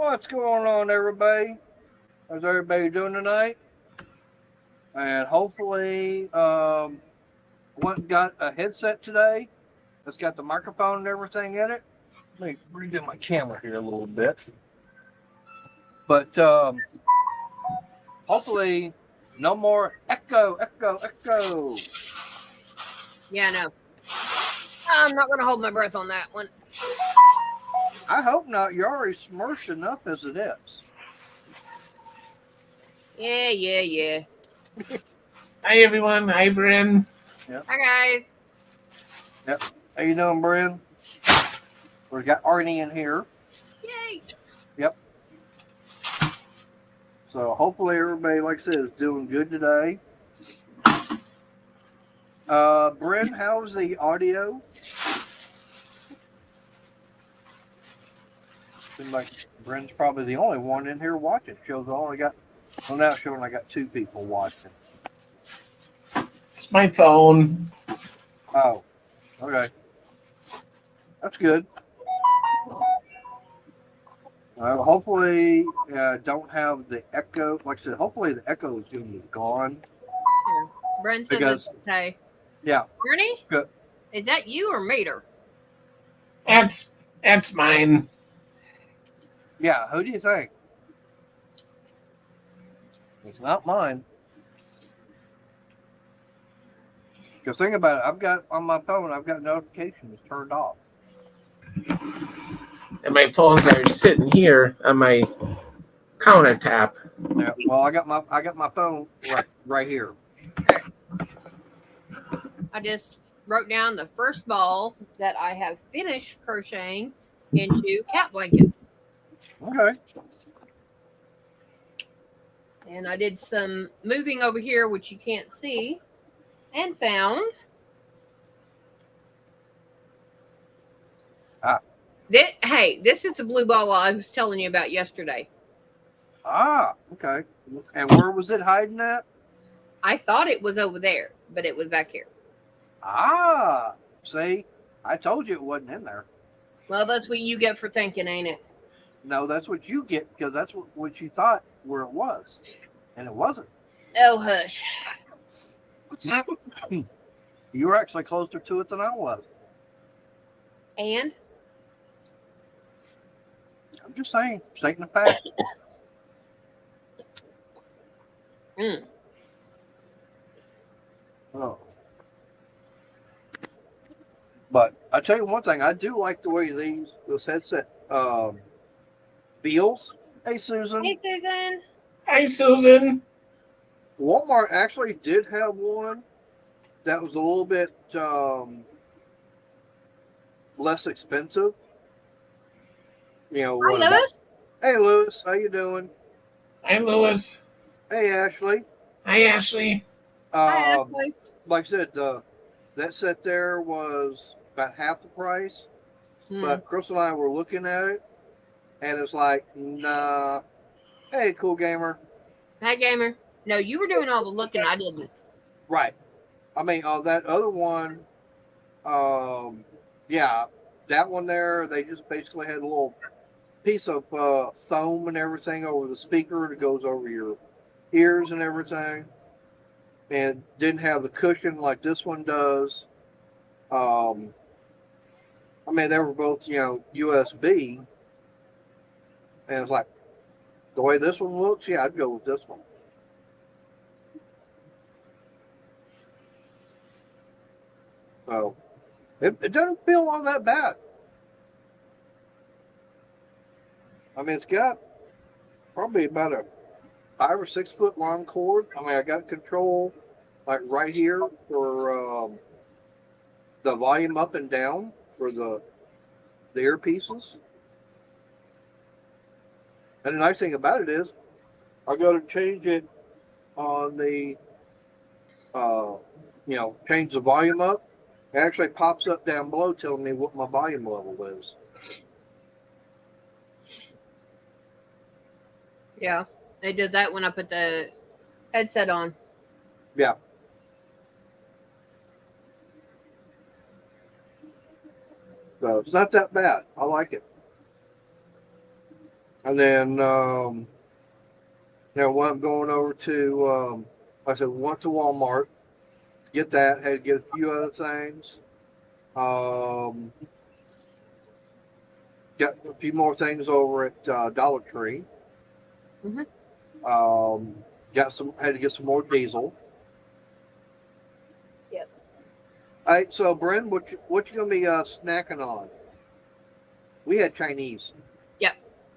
What's going on, everybody? How's everybody doing tonight? And hopefully, went and got a headset today. It's got the microphone and everything in it. Let me redo my camera here a little bit. But hopefully, no more echo, echo, echo. Yeah, no. I'm not going to hold my breath on that one. I hope not. You're already smirched enough as it is. Yeah. Hi, everyone. Hi, Bryn. Yep. Hi, guys. Yep. How you doing, Bryn? We got Arnie in here. Yay. Yep. So hopefully everybody, like I said, is doing good today. Bryn, how's the audio? Seems like Bryn's probably the only one in here watching. Shows I only got, well, now it's showing I got 2 people watching. It's my phone. Oh, okay. That's good. Hopefully, don't have the echo. Like I said, hopefully the echo is going to be gone. Yeah. Brent said Because- that's okay. Yeah. Ernie? Good. Is that you or Mater? That's mine. Yeah, who do you think? It's not mine. Because think about it, I've got on my phone, I've got notifications turned off. And my phones are sitting here on my countertop. Yeah, well, I got my phone right here. I just wrote down the first ball that I have finished crocheting into cat blankets. Okay. And I did some moving over here, which you can't see, and found. This is the blue ball I was telling you about yesterday. Ah, okay. And where was it hiding at? I thought it was over there, but it was back here. Ah, see, I told you it wasn't in there. Well, that's what you get for thinking, ain't it? No, that's what you get because that's what you thought where it was, and it wasn't. Oh, hush. You were actually closer to it than I was. And? I'm just saying, stating the fact. Oh. But I tell you one thing, I do like the way this headset feels. Hey, Susan. Hey, Susan. Hi, Susan. Walmart actually did have one that was a little bit less expensive. You know, Hi, Lewis. Hey, Lewis, how you doing? Hi, Lewis. Hey, Ashley. Hi, Ashley. Hi, Ashley. Like I said, that set there was about half the price, but Chris and I were looking at it, and it's like, nah. Hey, cool gamer. Hi, gamer. No, you were doing all the looking. I didn't. Right. I mean, that other one, yeah, that one there, they just basically had a little piece of foam and everything over the speaker that goes over your ears and everything, and didn't have the cushion like this one does. I mean, they were both, USB, and it's like, the way this one looks, yeah, I'd go with this one. So, it doesn't feel all that bad. I mean, it's got probably about a 5 or 6 foot long cord. I mean, I got control like right here for the volume up and down for the earpieces. And the nice thing about it is, I go to change it on the, change the volume up. It actually pops up down below telling me what my volume level is. Yeah, they did that when I put the headset on. Yeah. So it's not that bad. I like it. And then, when I'm going over to, I said, went to Walmart, get that, had to get a few other things. Got a few more things over at Dollar Tree. Mhm. Had to get some more diesel. Yep. All right, so Bryn, what you gonna be snacking on? We had Chinese. Yep.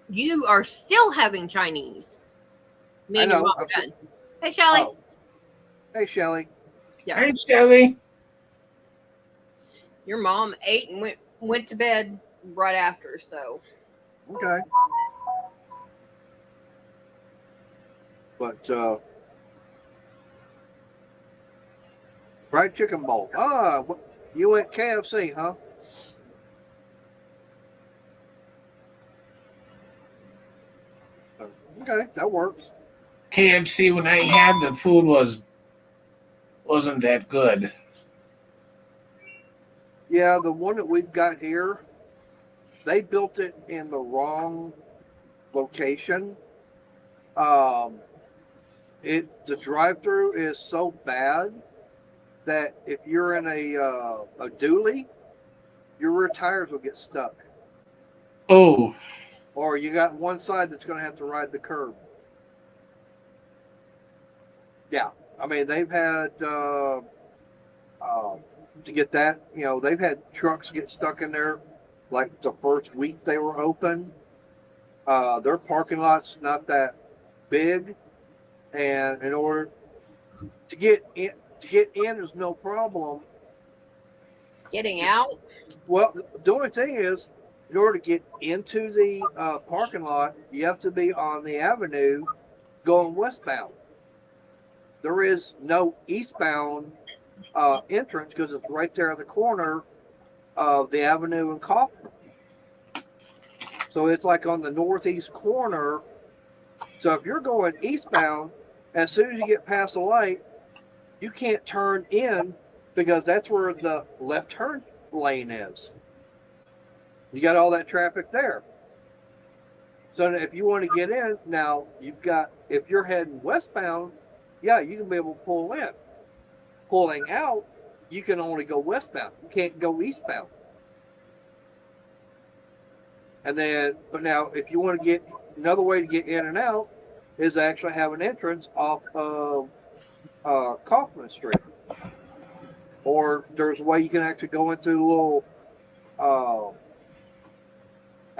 You are still having Chinese. Me I and your know. mom are done. Hey, Shelly. Oh, hey Shelly. Yeah. Hi, Shelly. Your mom ate and went to bed right after. So Okay. But fried chicken bowl. You went KFC, huh? Okay, that works. KFC, when I had the food wasn't that good. Yeah, the one that we've got here, they built it in the wrong location. Um, the drive-through is so bad that if you're in a dually, your rear tires will get stuck, Oh, or you got one side that's going to have to ride the curb. Yeah, I mean they've had to get that. They've had trucks get stuck in there, like the first week they were open. Their parking lot's not that big, and in order to get in is no problem. getting out. Well, the only thing is, in order to get into the parking lot, you have to be on the avenue going westbound. There is no eastbound entrance because it's right there at the corner of the avenue and Kaufman. So it's like on the northeast corner. So if you're going eastbound, as soon as you get past the light, you can't turn in because that's where the left turn lane is. You got all that traffic there. So if you want to get in, now if you're heading westbound, yeah, you can be able to pull in. Pulling out, you can only go westbound. You can't go eastbound. But now if you want to get, another way to get in and out is actually have an entrance off of Kaufman Street. Or there's a way you can actually go into a little, a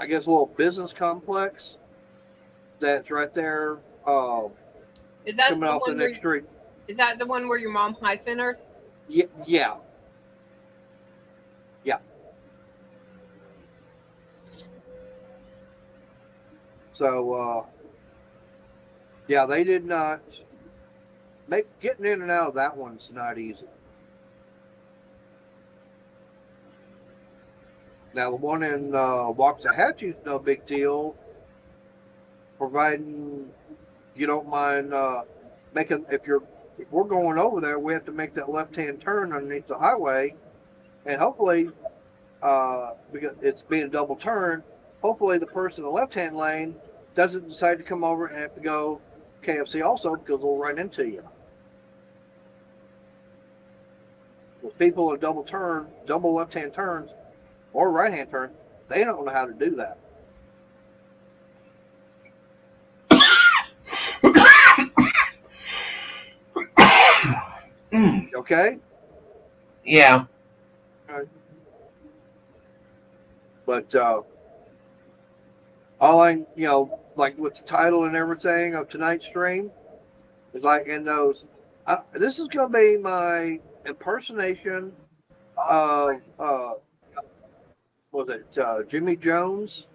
little business complex that's right there Is that coming the off the one where? next street. Is that the one where your mom high centered? Yeah, yeah. So, they did not getting in and out of that one's not easy. Now, the one in Waxahachie is no big deal, providing you don't mind making. If we're going over there, we have to make that left-hand turn underneath the highway, and hopefully, because it's being double turned, hopefully the person in the left-hand lane doesn't decide to come over and have to go KFC also because they'll run into you. With people in double left-hand turns or right-hand turns, they don't know how to do that. Okay? yeah. But all like with the title and everything of tonight's stream, is like in those. This is going to be my impersonation of was it Jimmy Jones?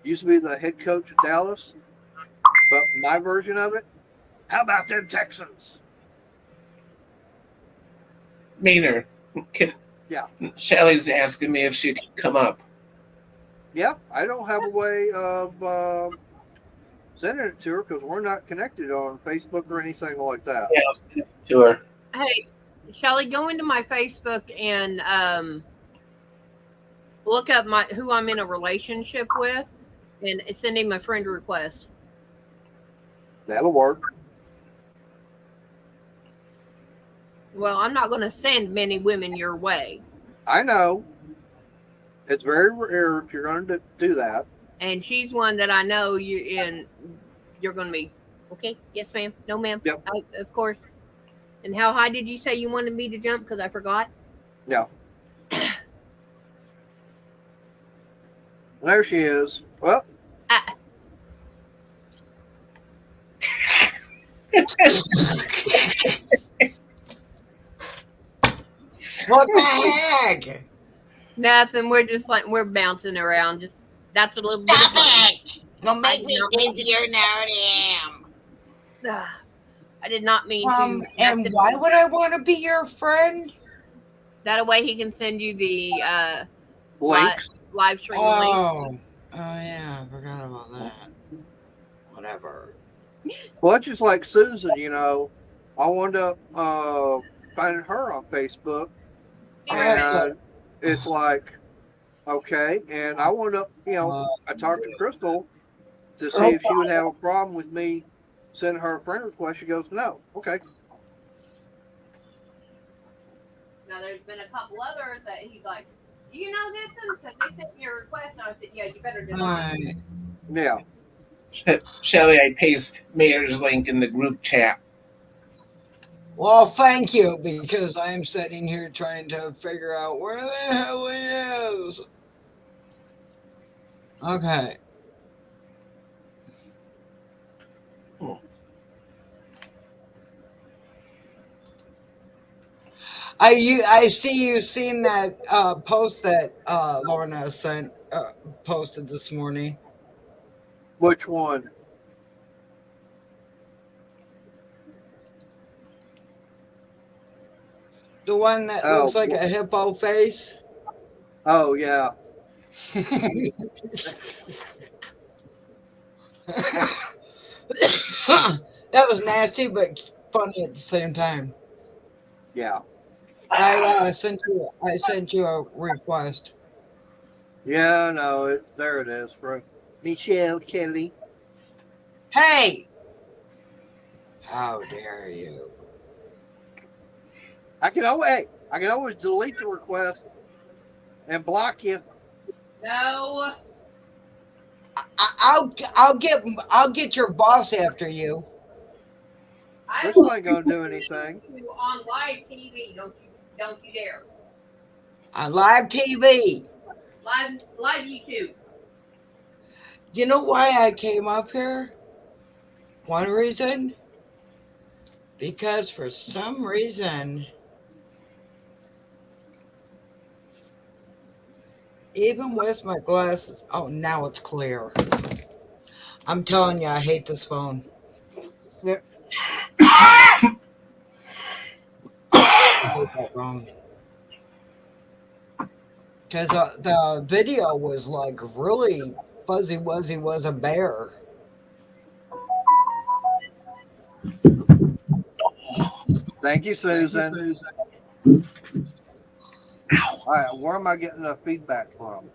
Used to be the head coach of Dallas, but my version of it. How about them Texans? Maynard. Yeah. Shelly's asking me if she could come up. Yeah, I don't have a way of sending it to her because we're not connected on Facebook or anything like that. Yeah, I'll send it to her. Hey, Shelly, go into my Facebook and look up who I'm in a relationship with, and send him a friend request. That'll work. Well, I'm not going to send many women your way. I know. It's very rare if you're going to do that. And she's one that I know you're going to be, okay, yes, ma'am, no, ma'am, Yep. of course. And how high did you say you wanted me to jump? Because I forgot. Yeah. There she is. Well, What the heck? Nothing. We're just like, we're bouncing around. Just, that's a little bit Stop of fun. it! You'll make me dizzier than I already am. I did not mean to. And why would I want to be your friend? That way he can send you the links. live stream link. Oh yeah, I forgot about that. Whatever. Well, it's just like Susan, I wound up finding her on Facebook, and it's like, okay, and I wound up, I talked to Crystal to see if she would have a problem with me sending her a friend request. She goes, no. Okay. Now, there's been a couple others that he's like, do you know this one? Because they sent me a request, and I said, yeah, you better deny. Yeah. Shelly, I paste Mayor's link in the group chat. Well, thank you, because I'm sitting here trying to figure out where the hell he is. Okay. I see you seen that post that Lorna sent posted this morning. Which one? The one that looks like a hippo face. Oh yeah. That was nasty, but funny at the same time. Yeah. I sent you a request. Yeah, no, there it is from Michelle Kelly. Hey! How dare you? I can always delete the request and block you. No. I'll get your boss after you. Crystal ain't gonna do anything. On live TV, don't you dare. On live TV. Live YouTube. You know why I came up here? One reason? Because for some reason, even with my glasses, oh, now it's clear. I'm telling you, I hate this phone. Yeah. I did that wrong. Because the video was like really Fuzzy Wuzzy was a bear. Thank you, Susan. All right, where am I getting the feedback from?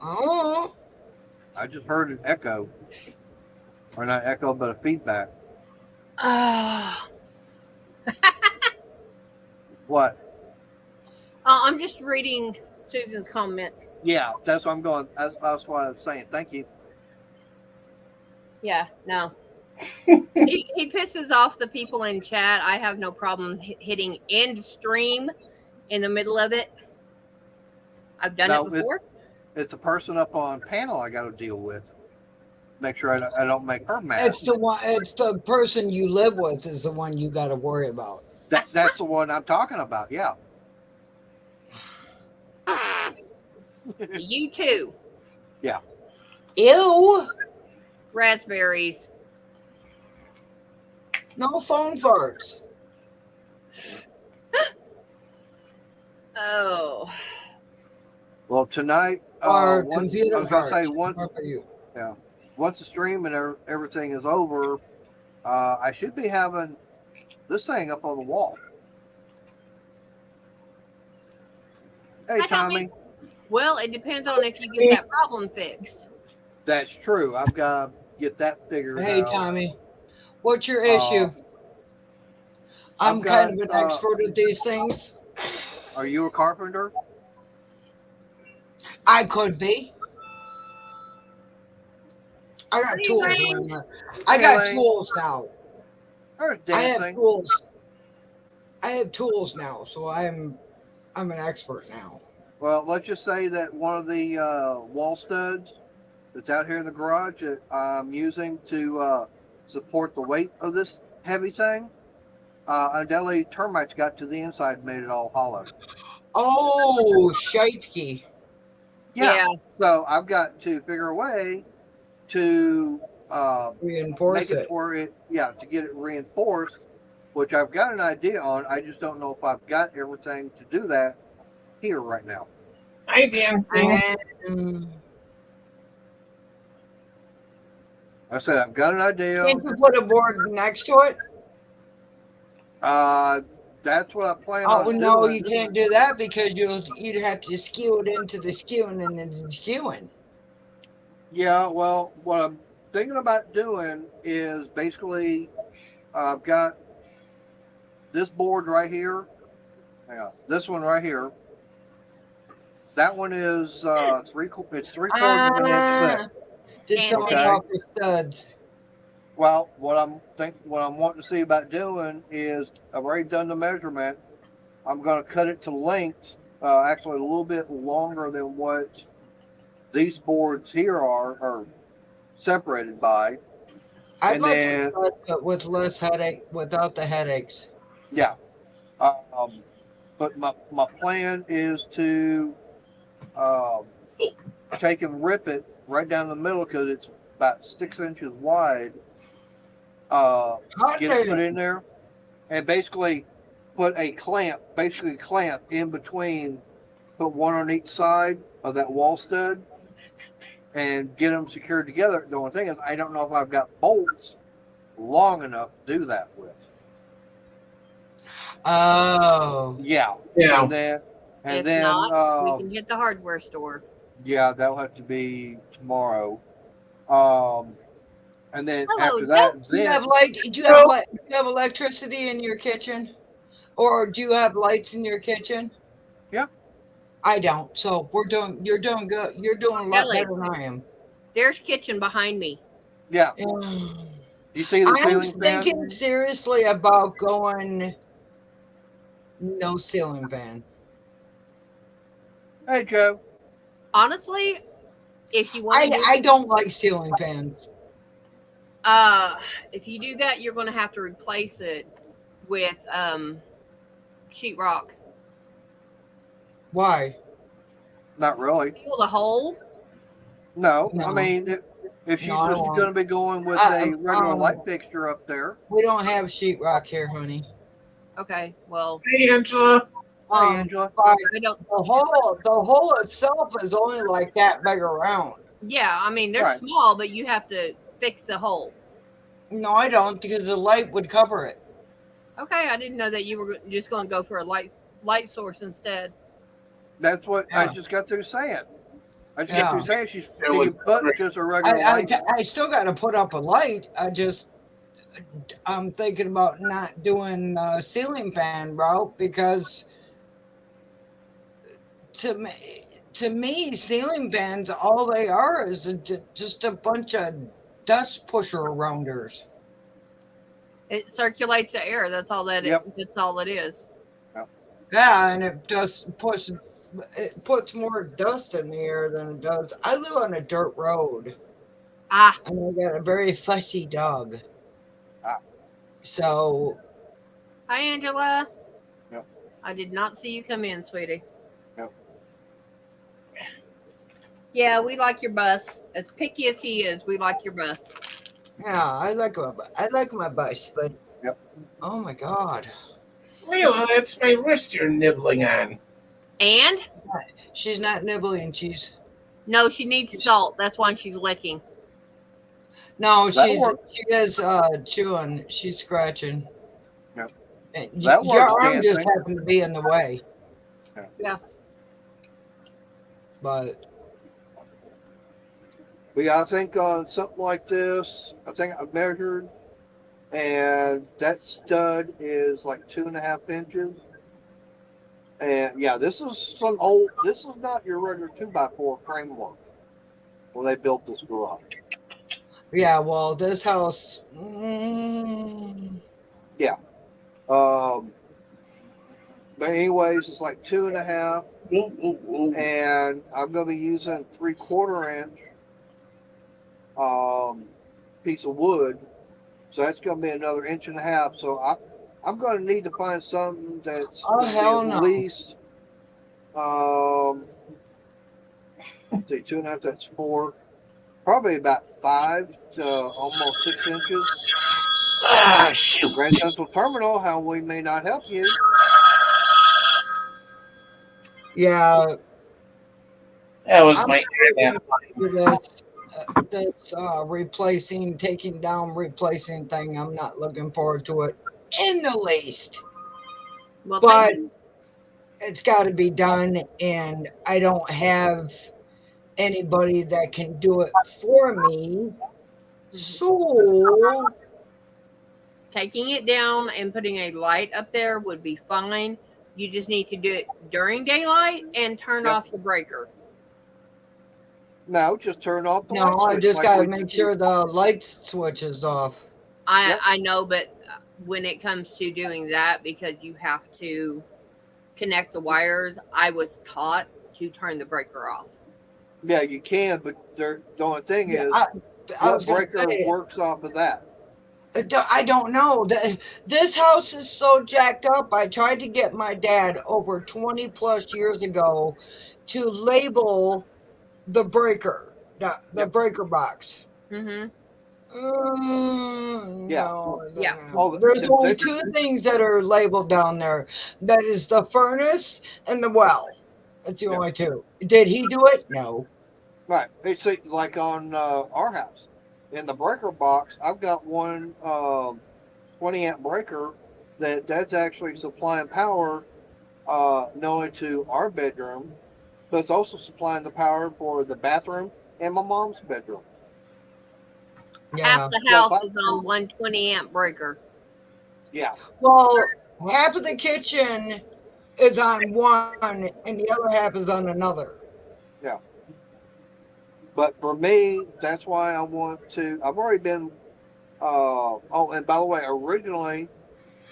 Oh. I just heard an echo. Or not echo, but a feedback. What? I'm just reading Susan's comment. Yeah, that's what I'm going. That's what I was saying. Thank you. Yeah, no. he pisses off the people in chat. I have no problem hitting end stream in the middle of it. I've done it before. It's a person up on panel I got to deal with. Make sure I don't make her mad. It's the person you live with is the one you got to worry about. That's the one I'm talking about. Yeah. You too. Yeah. Ew. Raspberries. No phone farts. Oh. Well, tonight, Or once, computer I was going to say farts. once the stream and everything is over, I should be having this thing up on the wall. Hey, Hi, Tommy. Well, it depends on if you get that problem fixed. That's true. I've got to get that figured Hey, out. Tommy, what's your Uh, issue? I've I'm kind of got. an expert at these things. Are you a carpenter? I could be. I got Hey, tools. Lane. I got Lane. tools now. There's I have dancing. tools. I have tools now, so I'm an expert now. Well, let's just say that one of the wall studs that's out here in the garage that I'm using to support the weight of this heavy thing, undoubtedly termites got to the inside and made it all hollow. Oh, Scheitsky. Yeah. So I've got to figure a way to Reinforce make it it. for it, to get it reinforced, which I've got an idea on. I just don't know if I've got everything to do that here right now. Hi, dancing. And I said I've got an idea. can't you put a board next to it? That's what I plan Oh on no, doing. you can't do that because you'd have to skew it into the skewing and then skewing. Yeah, well, what I'm thinking about doing is basically I've got this board right here. Hang on, this one right here. That one is it's 3/4 of an inch thick. Did And someone okay. talk with studs? Well, what I'm wanting to see about doing is I've already done the measurement. I'm going to cut it to length, actually a little bit longer than what these boards here are separated by. I'd And like then- to cut, but with less headache, without the headaches. Yeah. But my plan is to take and rip it right down the middle because it's about 6 inches wide. Get it put in there and basically put a clamp in between, put one on each side of that wall stud and get them secured together. The only thing is I don't know if I've got bolts long enough to do that with. Oh. Yeah. Yeah. And If then not, we can hit the hardware store. yeah, that'll have to be tomorrow. And then Hello, after that, Do you then have light? Do you have electricity in your kitchen, or do you have lights in your kitchen? Yeah. I don't. So you're doing good. You're doing a lot Ellie. better than I am. There's kitchen behind me. yeah. You see the I'm ceiling fan? thinking seriously about going no ceiling fan. Hey Joe. Honestly, if you want to I don't like ceiling fans. if you do that, you're going to have to replace it with sheetrock. Why? Not really. Fill the hole. No. No. I mean, if she's No, I just won't. going to be going with a regular um, light fixture up there. We don't have sheetrock here, honey. Okay, well, Hey, Angela. Hey, Angela. I don't. The hole itself is only like that big around. Yeah, I mean they're Right. small, but you have to fix the hole. No, I don't, because the light would cover it. Okay, I didn't know that you were just going to go for a light source instead. That's what I Yeah. just got through saying. She's It can would- put just a regular light. I still got to put up a light. I'm thinking about not doing ceiling fan route because to me, ceiling fans, all they are is just a bunch of dust pusher arounders. It circulates the air. That's all that. Yep. That's all it is. Yeah, and it puts more dust in the air than it does. I live on a dirt road. Ah, And I got a very fussy dog. Ah. So, hi Angela. Yep. I did not see you come in, sweetie. Yep. Yeah, we like your bus. As picky as he is, we like your bus. yeah, I like my bus, but Yep. oh my God, Really, that's my wrist you're nibbling on. And she's not nibbling. She's no, she needs salt. That's why she's licking. no, That'll work. she is chewing. She's scratching. Yep. And That your works, arm just dancing. happened to be in the way. Yeah. but Yeah, I think on something like this, I think I measured, and that stud is like 2.5 inches. And yeah, this is some old. This is not your regular 2x4 framework when they built this garage. yeah, well, this house, Yeah. Um. But anyways, it's like 2.5, Ooh, ooh, ooh. and I'm gonna be using 3/4 inch piece of wood. So that's going to be another inch and a half. So I'm going to need to find something that's oh going to be hell at no. least, let's see, 2.5, that's 4, probably about 5 to almost 6 inches. Ah, shoot. Grand Central Terminal, how we may not help you. Yeah, That was I'm my internet. for this replacing, taking down, replacing thing. I'm not looking forward to it in the least. Well, But thank you. it's got to be done, and I don't have anybody that can do it for me. So Taking it down and putting a light up there would be fine. You just need to do it during daylight and turn Yep. off the breaker. No, just turn off the no, light I switch. just like got to we make did. sure the light switch is off. Yep. I know, but when it comes to doing that, because you have to connect the wires, I was taught to turn the breaker off. Yeah, you can, but the only thing Yeah, is, I what was going to breaker say, works off of that? I don't know. This house is so jacked up. I tried to get my dad over 20 plus years ago to label the breaker, the Yep. breaker box. Mm-hmm. Yeah. No, Yeah. there's Since only they, two things that are labeled down there. That is the furnace and the well. That's the Yeah. only two. Did he do it? No. right. It's like on our house. In the breaker box, I've got one 20 amp breaker that's actually supplying power not only to our bedroom, but it's also supplying the power for the bathroom and my mom's bedroom. Half Yeah. the So if house I, is on 120 amp breaker. yeah, Well, half of the kitchen is on one, and the other half is on another. yeah. But for me, that's why I want to. I've already been. Oh, and by the way, originally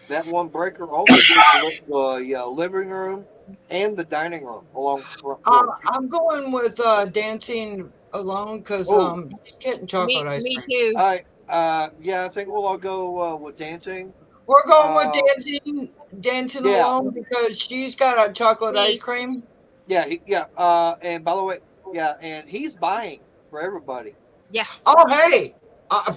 that one breaker also did the living room and the dining room along the front porch. I'm going with dancing alone because Oh, she's getting chocolate ice Me cream. too. yeah, I think we'll all go with dancing. We're going with Uh, dancing yeah, alone because she's got a chocolate ice Me. cream. yeah, yeah. And by the way, yeah, and he's buying for everybody. Yeah. Oh, hey, uh,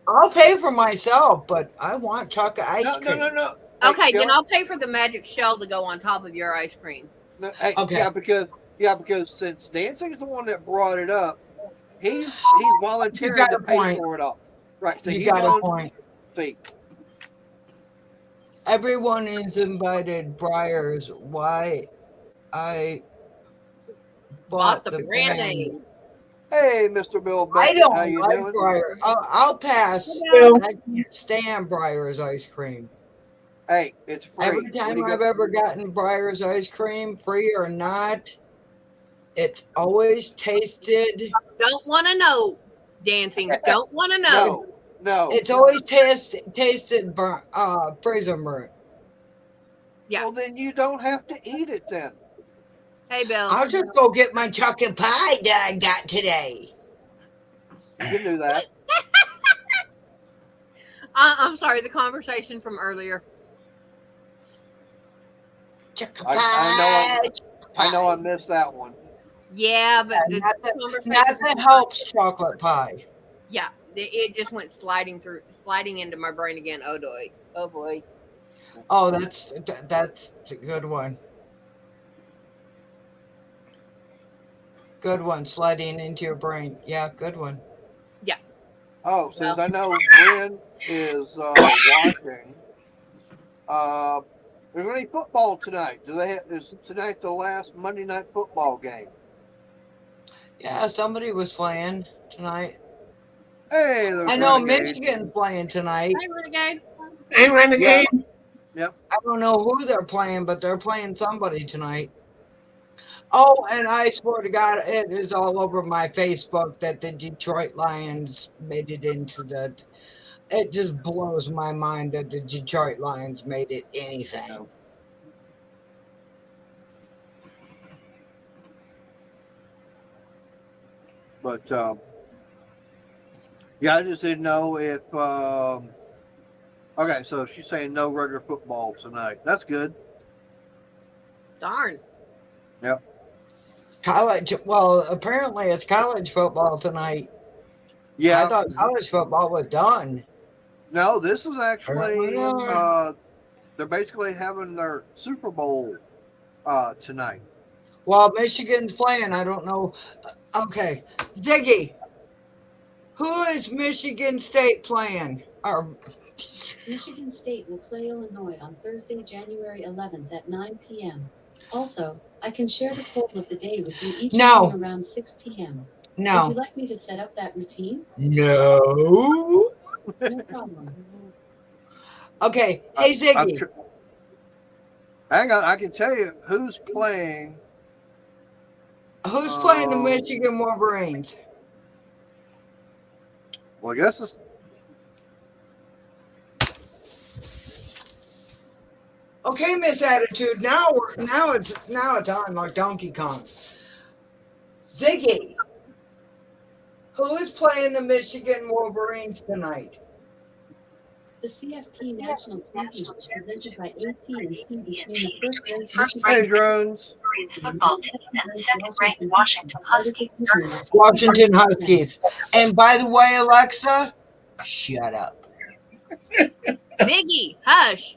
I'll pay for myself, but I want chocolate ice No, no, cream. no, no. Hey, Okay, then Shelley, I'll pay for the magic shell to go on top of your ice cream. no, hey, Okay, because since dancing is the one that brought it up, he's you volunteering got to a pay point. for it all. Right. So You he got a volunteered point. to pay. Everyone is invited. Briars. Why I Bought bought the the brand brand. name. Hey, Mr. Bill I Beckett, how don't you like doing? Briar. I'll pass. Bill. I can't stand Briar's ice cream. Hey, it's free. Every What do time you got? I've ever gotten Briar's ice cream, free or not, it's always tasted. Don't want to know. Dancing. Don't want to know. No. It's always tasted burnt, prison burnt. Yeah. Well, then you don't have to eat it then. Hey, Bill. I'll just go get my chocolate pie that I got today. You can do that. I'm sorry. The conversation from earlier. Chocolate I pie. I know I missed that one. Yeah, but the Not conversation. that helps chocolate pie. Yeah, it just went sliding into my brain again. Oh boy. Oh boy. Oh, that's a good one. Good one. Sliding into your brain. Yeah, good one. Yeah. Oh, since Well, I know Bryn is watching, Is there any football tonight? Is tonight the last Monday night football game? Yeah, somebody was playing tonight. Hey, there's I know Renegade. Michigan's playing tonight. Hey, Renegade. Hey, Renegade. Yep. I don't know who they're playing, but they're playing somebody tonight. Oh, and I swear to God, it is all over my Facebook that the Detroit Lions made it into the. It just blows my mind that the Detroit Lions made it anything. No. But yeah, I just didn't know if. Okay, so she's saying no regular football tonight. That's good. Darn. Yep. College. Well, apparently it's college football tonight. Yeah. I thought college football was done. No, this is actually. Apparently not. They're basically having their Super Bowl tonight. Well, Michigan's playing. I don't know. Okay, Ziggy. Who is Michigan State playing? Or Michigan State will play Illinois on Thursday, January 11th at 9 p.m. Also, I can share the poll of the day with you each No. evening around 6 p.m. Would no, you like me to set up that routine? no. No problem. Okay, hey Ziggy. Hang on, I can tell you who's playing. Who's playing the Michigan Wolverines? Well, I guess it's. Okay, Miss Attitude. Now it's on like Donkey Kong. Ziggy. Who is playing the Michigan Wolverines tonight? The CFP National Championship presented by AT&T between the first-ranked Hey, drones. football team and the second-ranked Washington Huskies. Washington Huskies. And by the way, Alexa, shut up. Ziggy, hush.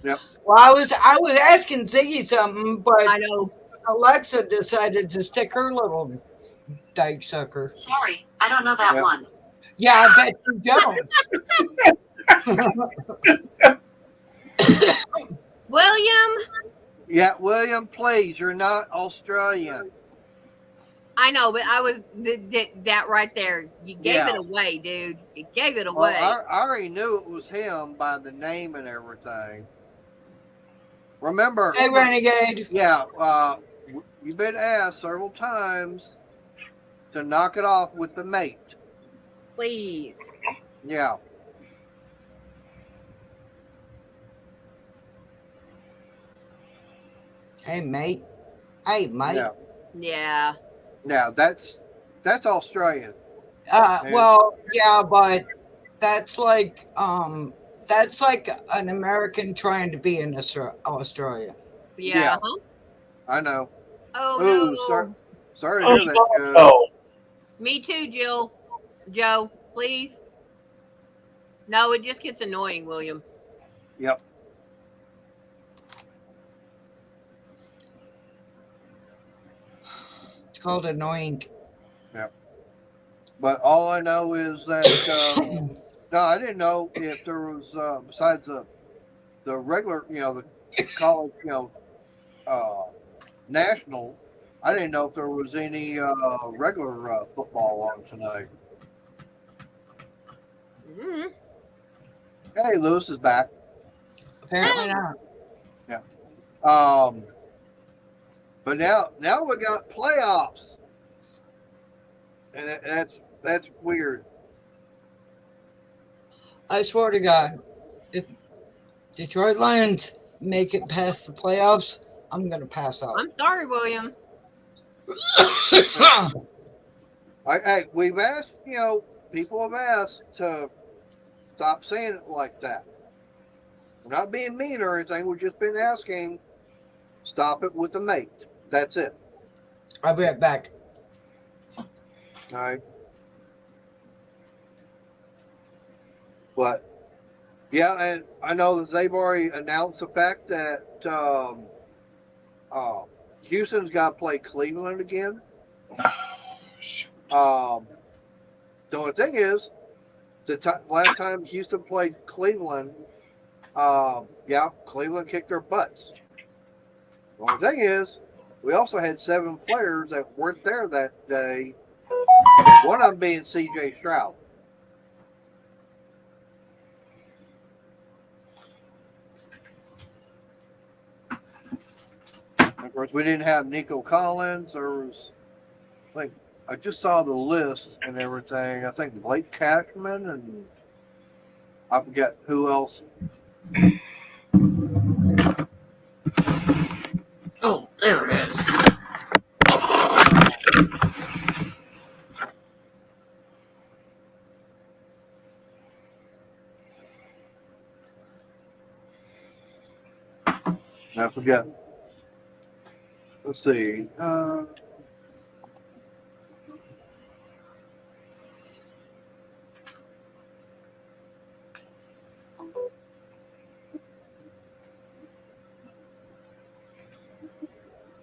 Well, I was asking Ziggy something, but I know. Alexa decided to stick her little dyke sucker. Sorry, I don't know that Yep. one. Yeah, I bet you don't. William, Yeah, William, please. You're not Australian. I know, but I was that right there. You gave Yeah. it away, dude. You gave it Well, away. I already knew it was him by the name and everything. Remember? Hey, Renegade. Yeah, you've been asked several times to knock it off with the mate. Please. Yeah. Hey, mate. Hey, mate. Yeah. Yeah. Now that's Australian. Well, yeah, but that's like an American trying to be in Australia. Yeah. Yeah. Huh? I know. Oh Ooh, no. sorry to hear that. Oh, Me too, Jill. Joe, please. No, it just gets annoying, William. Yep. It's called annoying. But all I know is that no, I didn't know if there was besides the regular, the college, national. I didn't know if there was any regular football on tonight. Mm-hmm. Hey, Lewis is back. Apparently not. But now we got playoffs, and that's weird. I swear to God, if Detroit Lions make it past the playoffs, I'm gonna pass out. I'm sorry, William. Hey, we've asked, people have asked to stop saying it like that. We're not being mean or anything. We've just been asking, stop it with the mate. That's it. I'll be right back. All right. But yeah, and I know that they've already announced the fact that Houston's got to play Cleveland again. The only thing is, last time Houston played Cleveland, Yeah, Cleveland kicked their butts. The only thing is, we also had 7 players that weren't there that day. One of them being C.J. Stroud. Of course, we didn't have Nico Collins. There was, like, I just saw the list and everything. I think Blake Cashman and I forget who else. Oh, there it is. I forget. Let's see.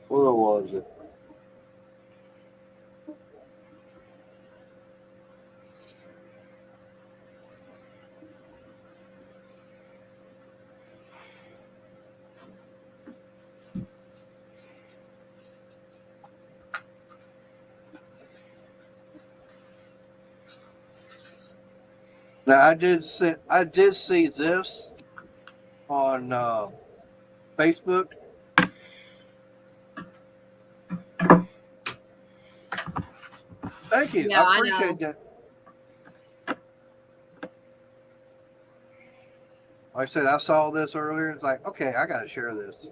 Where was it? Now I did see this on Facebook. Thank you. Yeah, I I know. appreciate that. Like I said, I saw this earlier. It's like, okay, I got to share this.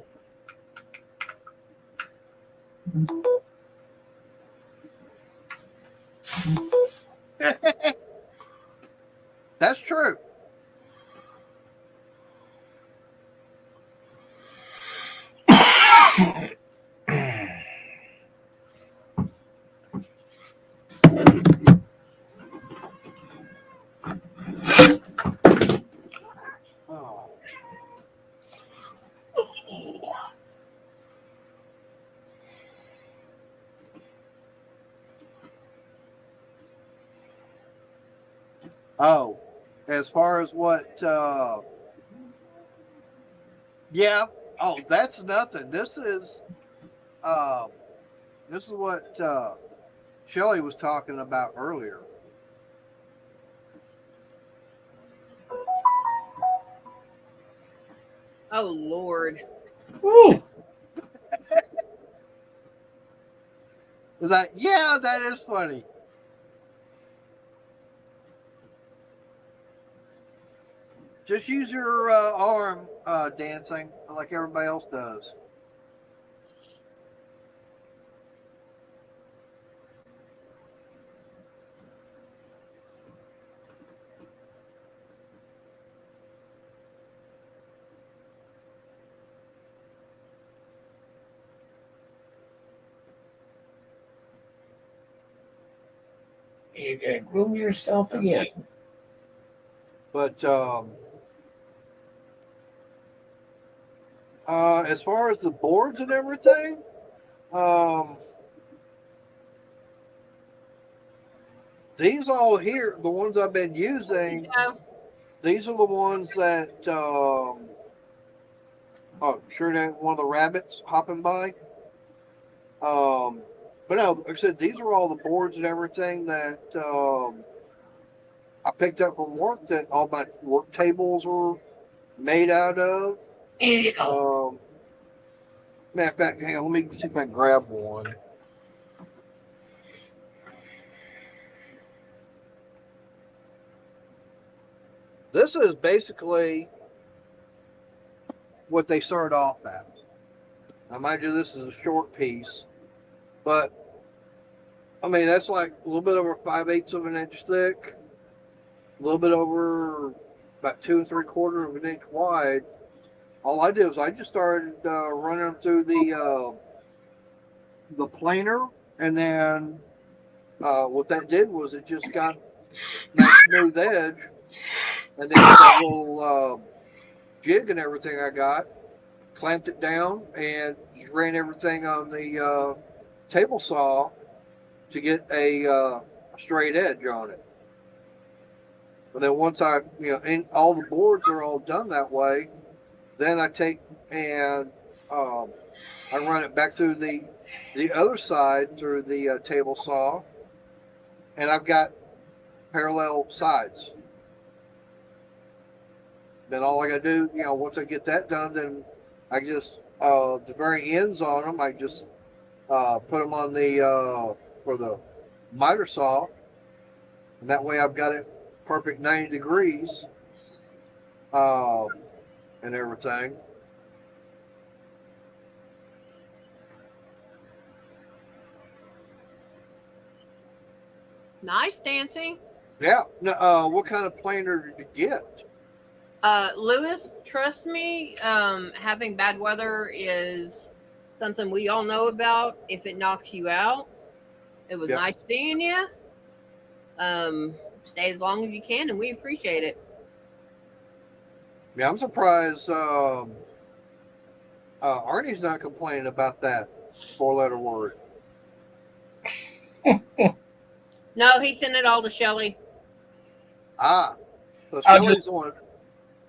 That's true. Oh. Oh, as far as what? Yeah. Oh, that's nothing. This is what Shelley was talking about earlier. Oh Lord. Ooh. Is that? Yeah, that is funny. Just use your arm dancing like everybody else does. You gotta groom yourself again. But as far as the boards and everything, these all here, the ones I've been using, Yeah. these are the ones that. Oh, sure, that one of the rabbits hopping by. But no, like I said, these are all the boards and everything that I picked up from work. That all my work tables were made out of. Here you go. Matter of fact, hang on, let me see if I can grab one. This is basically what they started off at. I might do this as a short piece, but I mean that's like a little bit over 5/8 of an inch thick, a little bit over about 2 3/4 of an inch wide. All I did was I just started running them through the planer, and then what that did was it just got nice smooth edge, and then that little jig and everything I got, clamped it down, and just ran everything on the table saw to get a straight edge on it. But then once I, and all the boards are all done that way, Then I take and I run it back through the other side through the table saw, and I've got parallel sides. Then all I got to do, once I get that done, then I just the very ends on them, I just put them on the for the miter saw, and that way I've got it perfect 90 degrees um, and everything. Nice dancing. Yeah. What kind of planer did you get? Lewis, trust me, having bad weather is something we all know about. If it knocks you out, it was Yep. nice seeing you. Stay as long as you can, and we appreciate it. Yeah, I'm surprised Arnie's not complaining about that 4-letter word. No, he sent it all to Shelly. Ah, so I'll Shelly's just- the one.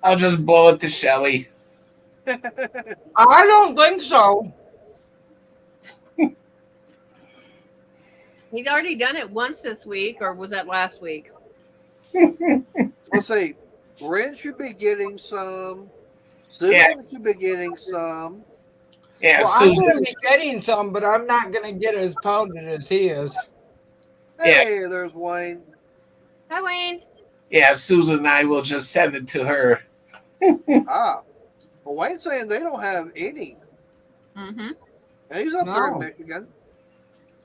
I'll just blow it to Shelly. I don't think so. He's already done it once this week, or was that last week? Let's see. Ren should be getting some. Susan Yes. should be getting some. Yeah, Well, I'm Susan. going to be getting some, but I'm not going to get as pounded as he is. Hey, Yes. there's Wayne. Hi, Wayne. Yeah, Susan and I will just send it to her. Ah, well, Wayne's saying they don't have any. Mm-hmm. And he's up there in No. Michigan.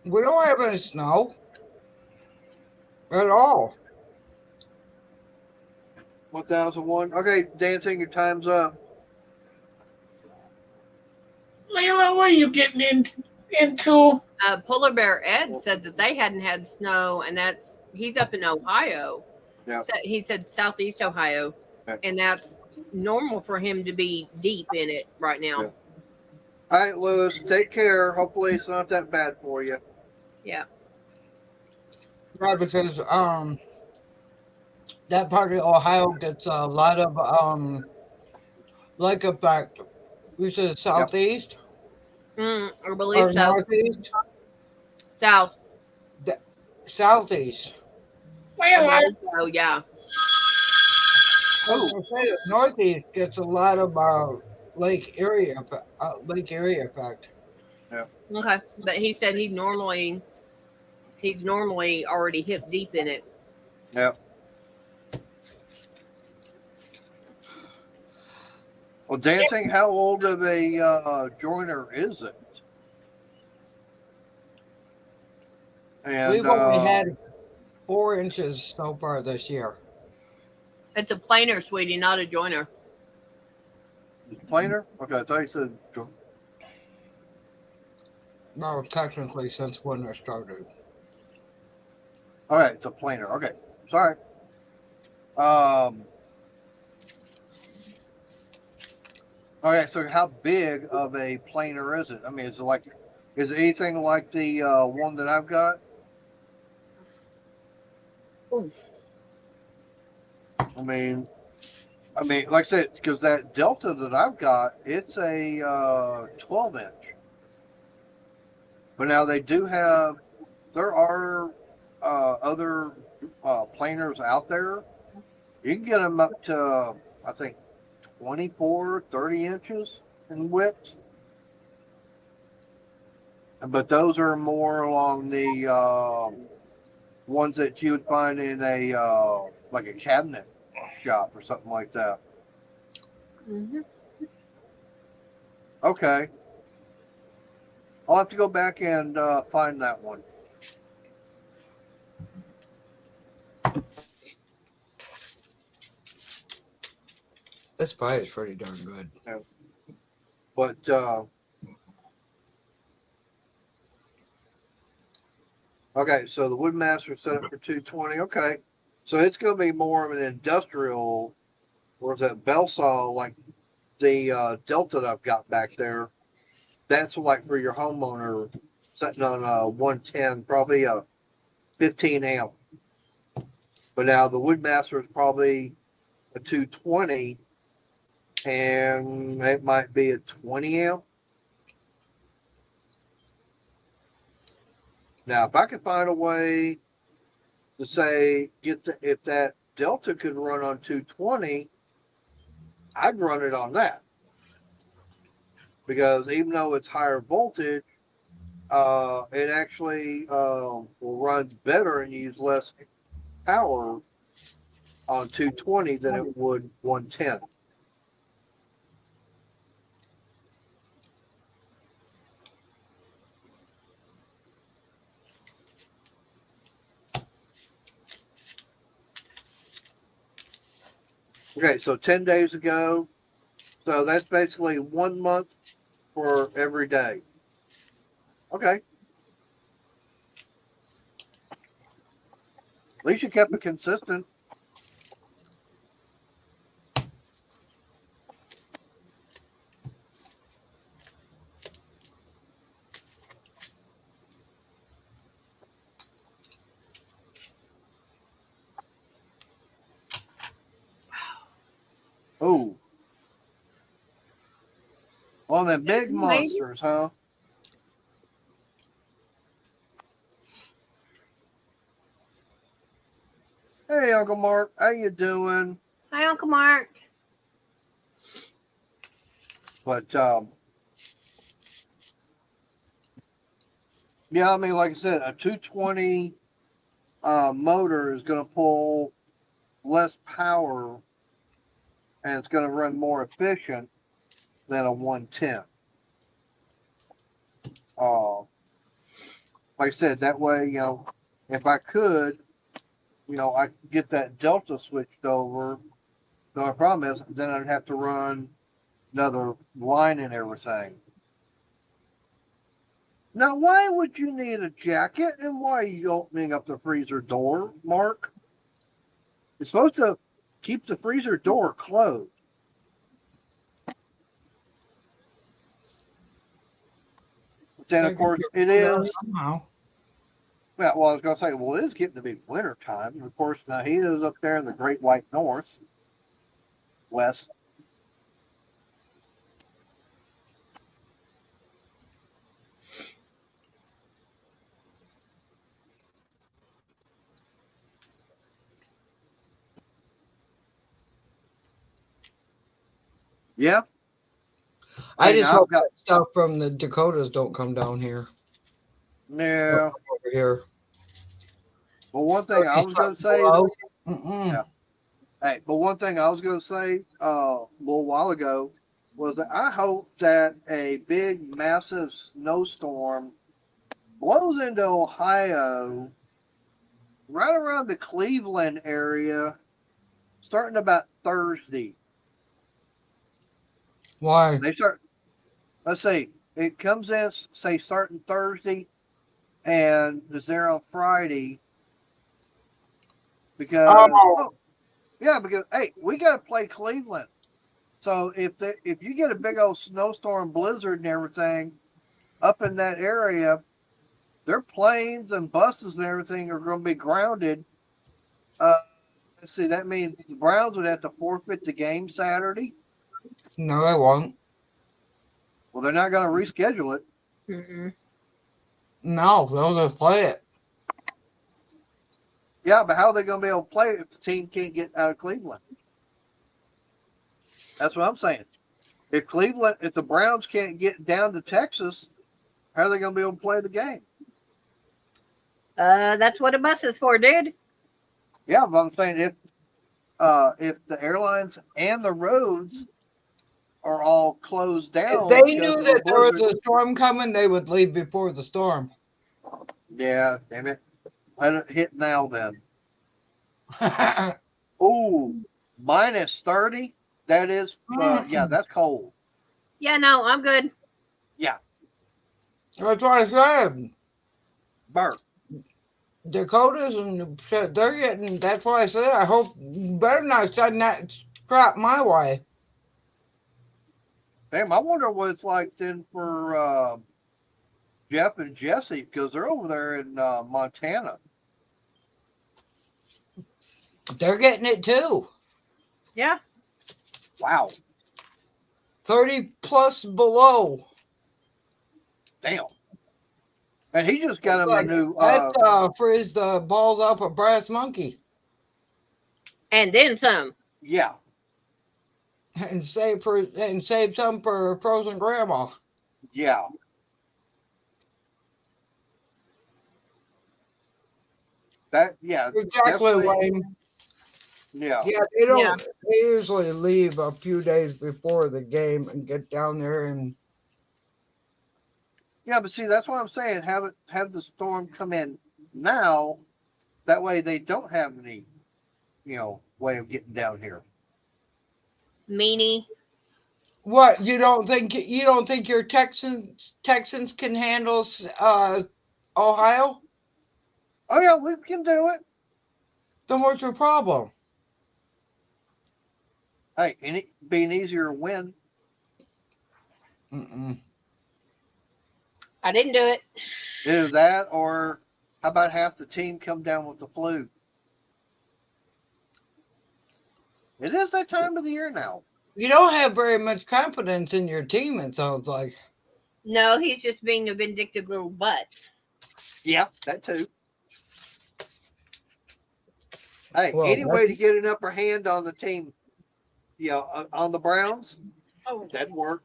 We don't have any snow at all. 1001. Okay, dancing, your time's up. Layla, what are you getting into? Polar Bear Ed said that they hadn't had snow, and he's up in Ohio. Yeah. So he said Southeast Ohio, Yeah. and that's normal for him to be deep in it right now. Yeah. All right, Lewis, take care. Hopefully it's not that bad for you. Yeah. Yeah, because that part of Ohio gets a lot of lake effect. You said southeast I or believe so. northeast? South. Southeast. I Layla. believe so, yeah. I was gonna say the northeast gets a lot of lake area effect. Okay. But he said he's normally already hip deep in it. Yeah. Well, dancing, how old of a joiner is it? And We've only had 4 inches so far this year. It's a planer, sweetie, not a joiner. planer? Okay, I thought you said. No, technically since when it started. All right, it's a planer. Okay, sorry. Okay, so how big of a planer is it? I mean, is it anything like the one that I've got? Oof. I mean, like I said, because that Delta that I've got, it's a 12-inch. But now there are other planers out there. You can get them up to, I think, 24, 30 inches in width. But those are more along the ones that you would find in a like a cabinet shop or something like that. Mm-hmm. Okay. I'll have to go back and find that one. This pie is pretty darn good. But okay, so the Woodmaster set up for 220. Okay, so it's going to be more of an industrial, or is that bell saw like the Delta that I've got back there? That's like for your homeowner setting on a 110, probably a 15 amp. But now the Woodmaster is probably a 220, and it might be a 20 amp. Now, if I could find a way to say if that Delta could run on 220, I'd run it on that, because even though it's higher voltage, it actually will run better and use less power on 220 than it would 110. Okay, so 10 days ago. So that's basically 1 month for every day. Okay. At least you kept it consistent. Oh. On the big monsters, huh? Hey, Uncle Mark, how you doing? Hi, Uncle Mark. But yeah, I mean, like I said, a 220 motor is going to pull less power, and it's going to run more efficient than a 110. Like I said, that way, if I could, I could get that Delta switched over. The only problem is then I'd have to run another line and everything. Now, why would you need a jacket, and why are you opening up the freezer door, Mark? It's supposed to keep the freezer door closed. But then, of course, it is. Somehow. Well, I was going to say, well, it is getting to be winter time. And of course, now he is up there in the Great White North, West. Yeah. I mean, just I've hope got- that stuff from the Dakotas don't come down here. Yeah. Over here. Well, one thing I was going to say. Yeah. Hey, but one thing I was going to say a little while ago was that I hope that a big, massive snowstorm blows into Ohio right around the Cleveland area, starting about Thursday. Why? They start, let's see, it comes in, say, starting Thursday and is there on Friday because, because, hey, we got to play Cleveland. So if you get a big old snowstorm, blizzard, and everything up in that area, their planes and buses and everything are going to be grounded. Let's see, that means the Browns would have to forfeit the game Saturday. No, they won't. Well, they're not going to reschedule it. Mm-mm. No, they'll just play it. Yeah, but how are they going to be able to play it if the team can't get out of Cleveland? That's what I'm saying. If the Browns can't get down to Texas, how are they going to be able to play the game? That's what a bus is for, dude. Yeah, but I'm saying if the airlines and the roads are all closed down, If they because knew of that there was blizzard, a storm coming, they would leave before the storm. yeah, damn it, let it hit now then. Ooh, minus 30. That is, yeah, that's cold. Yeah, no, I'm good. Yeah, That's what I said. Bert. Dakotas and they're getting. That's why I said I hope better not send that crap my way. Damn, I wonder what it's like then for Jeff and Jesse, because they're over there in Montana. They're getting it too. Yeah. Wow. 30 plus below. Damn. And he just got him a Like, new. that's frizz the balls off a brass monkey And then some. Yeah. and save some for frozen grandma. Yeah. Yeah. Exactly, Definitely. Wayne. Yeah. Yeah, they don't. Yeah. They usually leave a few days before the game and get down there and. Yeah, but see, that's what I'm saying. Have the storm come in now. That way they don't have any, way of getting down here. Meanie. What, you don't think your Texans can handle Ohio? Oh yeah, we can do it. Then what's your problem? Hey, and it be an easier win. Mm-mm. I didn't do it. Either that, or how about half the team come down with the flu? It is that time of the year now. You don't have very much confidence in your team, it sounds like. No, he's just being a vindictive little butt. Yeah, that too. Hey, Well, any way to get an upper hand on the team, on the Browns, Oh, that'd work.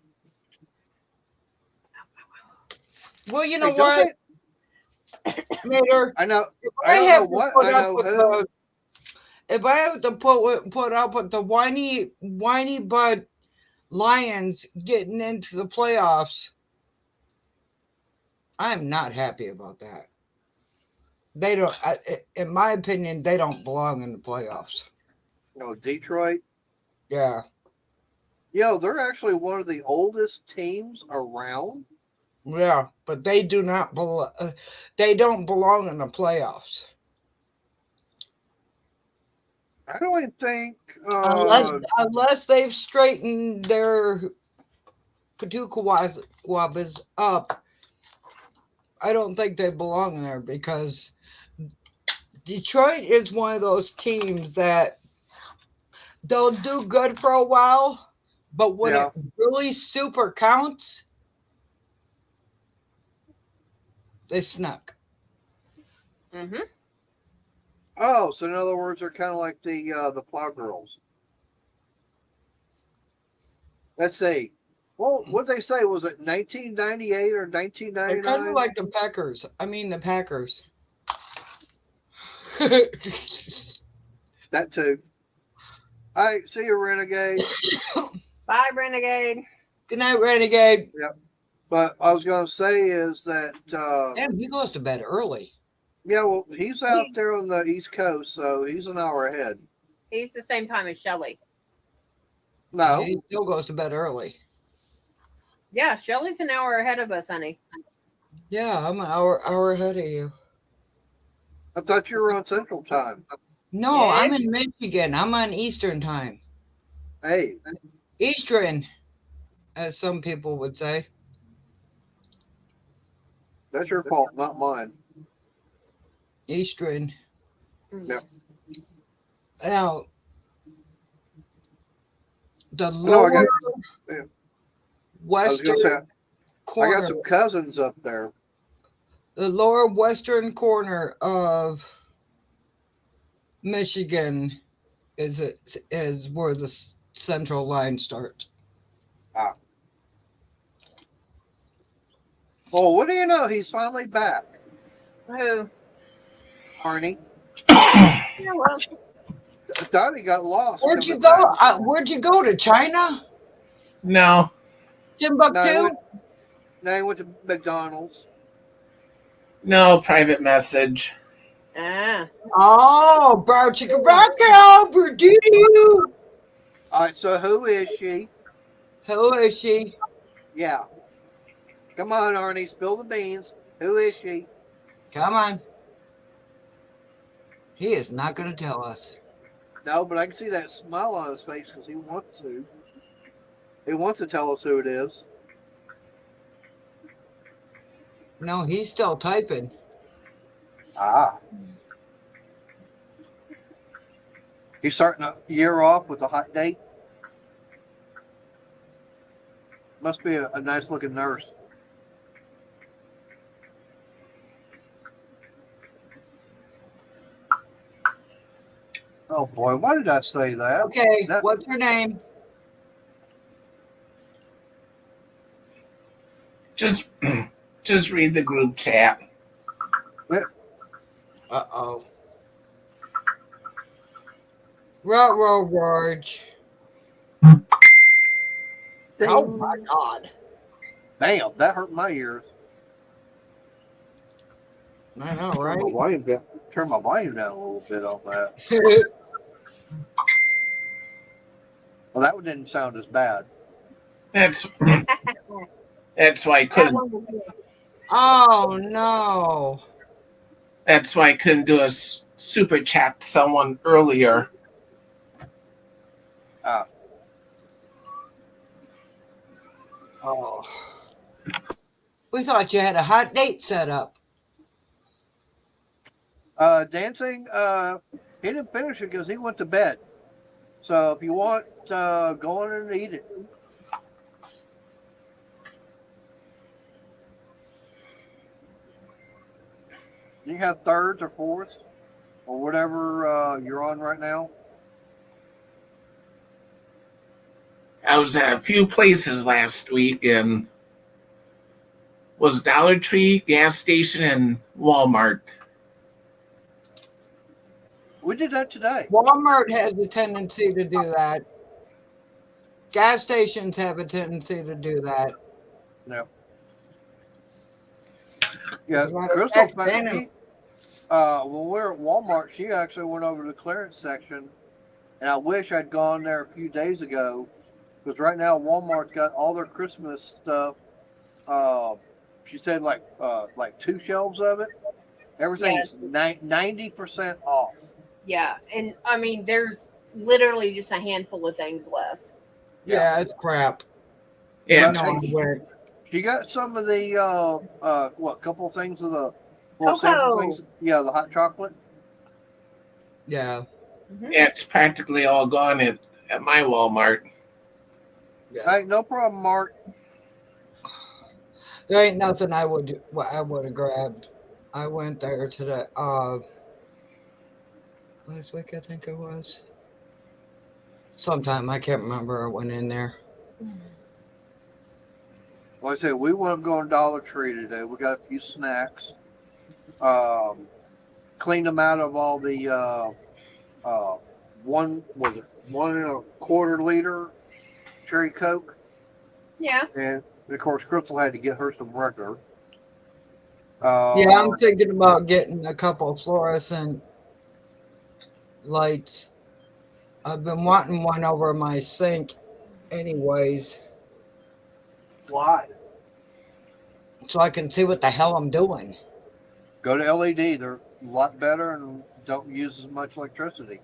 Well, you know Hey, don't what, Mater? I know. If I don't have know to what. put I up know with who. if I have to put up with the whiny butt Lions getting into the playoffs, I'm not happy about that. They don't, in my opinion, they don't belong in the playoffs. Detroit. Yeah, They're actually one of the oldest teams around. yeah, but they do not belong. They don't belong in the playoffs I don't even think. unless they've straightened their Patuquabas up. I don't think they belong in there because Detroit is one of those teams that they'll do good for a while, but when Yeah. it really super counts, they snuck. mm-hmm. Oh, so in other words, they're kind of like the Plow Girls. Let's see. Well, what they say, was it 1998 or They're kind 1999? of like the Packers. I mean, the Packers. That too. All right, see you, Renegade. Bye, Renegade. Good night, Renegade. Yep. But I was going to say is that, Damn, he goes to bed early. yeah, well, he's out there on the East Coast, so he's an hour ahead. He's the same time as Shelly. No. He still goes to bed early. Yeah, Shelly's an hour ahead of us, honey. Yeah, I'm an hour ahead of you. I thought you were on Central Time. No, Yeah. I'm in Michigan. I'm on Eastern time. Hey, Eastern, as some people would say. that's your fault, not mine. Eastern. Yeah. Now, the know, I lower yeah. I was western going to say, I corner, got some cousins up there. the lower western corner of Michigan is where the central line starts. Ah. Well, what do you know? He's finally back. Who? Arnie. Yeah, well, I thought he got lost. Where'd you coming go? back. Where'd you go to China? No, Timbuktu? No, he went to McDonald's. no private message. Oh, bro, chicka rock doo. All right, so who is she? Who is she? Yeah. Come on, Arnie, spill the beans. Who is she? Come on. He is not going to tell us. No, but I can see that smile on his face because he wants to. He wants to tell us who it is. No, he's still typing. Ah. He's starting a year off with a hot date. Must be a nice looking nurse. Oh boy, why did I say that? Okay, That- what's your name? Just read the group chat. Uh-oh. George. Oh my God. Damn, that hurt my ears. I know, right? Turn my volume down a little bit on that. Well, that one didn't sound as bad. That's why I That couldn't. one was good. Oh no. That's why I couldn't do a super chat to someone earlier. Oh. We thought you had a hot date set up. Dancing, he didn't finish it because he went to bed. So if you want, go on and eat it. You have thirds or fourths or whatever you're on right now. I was at a few places last week and was Dollar Tree, gas station, and Walmart. We did that today. Walmart has a tendency to do that. Gas stations have a tendency to do that. No. Yeah, As a matter of Crystal, fact, Shannon- when we were at Walmart, she actually went over to the clearance section, and I wish I'd gone there a few days ago, because right now Walmart's got all their Christmas stuff. She said like 2 shelves of it. Everything's 90% off. Yeah, and I mean, there's literally just a handful of things left. Yeah, it's crap. Yeah, But, No, hey, wait. she got some of the couple of things of the little sample Cocoa. things. Yeah, the hot chocolate. Yeah. it's practically all gone at my Walmart. Yeah. Hey, no problem, Mark. There ain't nothing I would have grabbed. I went there today. Last week I think it was. Sometime I can't remember. I went in there. Like I said, we want to go to Dollar Tree today. We got a few snacks. Cleaned them out of all the 1.25 liter cherry Coke, Yeah. and of course Crystal had to get her some regular. Yeah, I'm thinking about getting a couple of fluorescent lights. I've been wanting one over my sink, anyways, Why? so I can see what the hell I'm doing. Go to LED. They're a lot better and don't use as much electricity.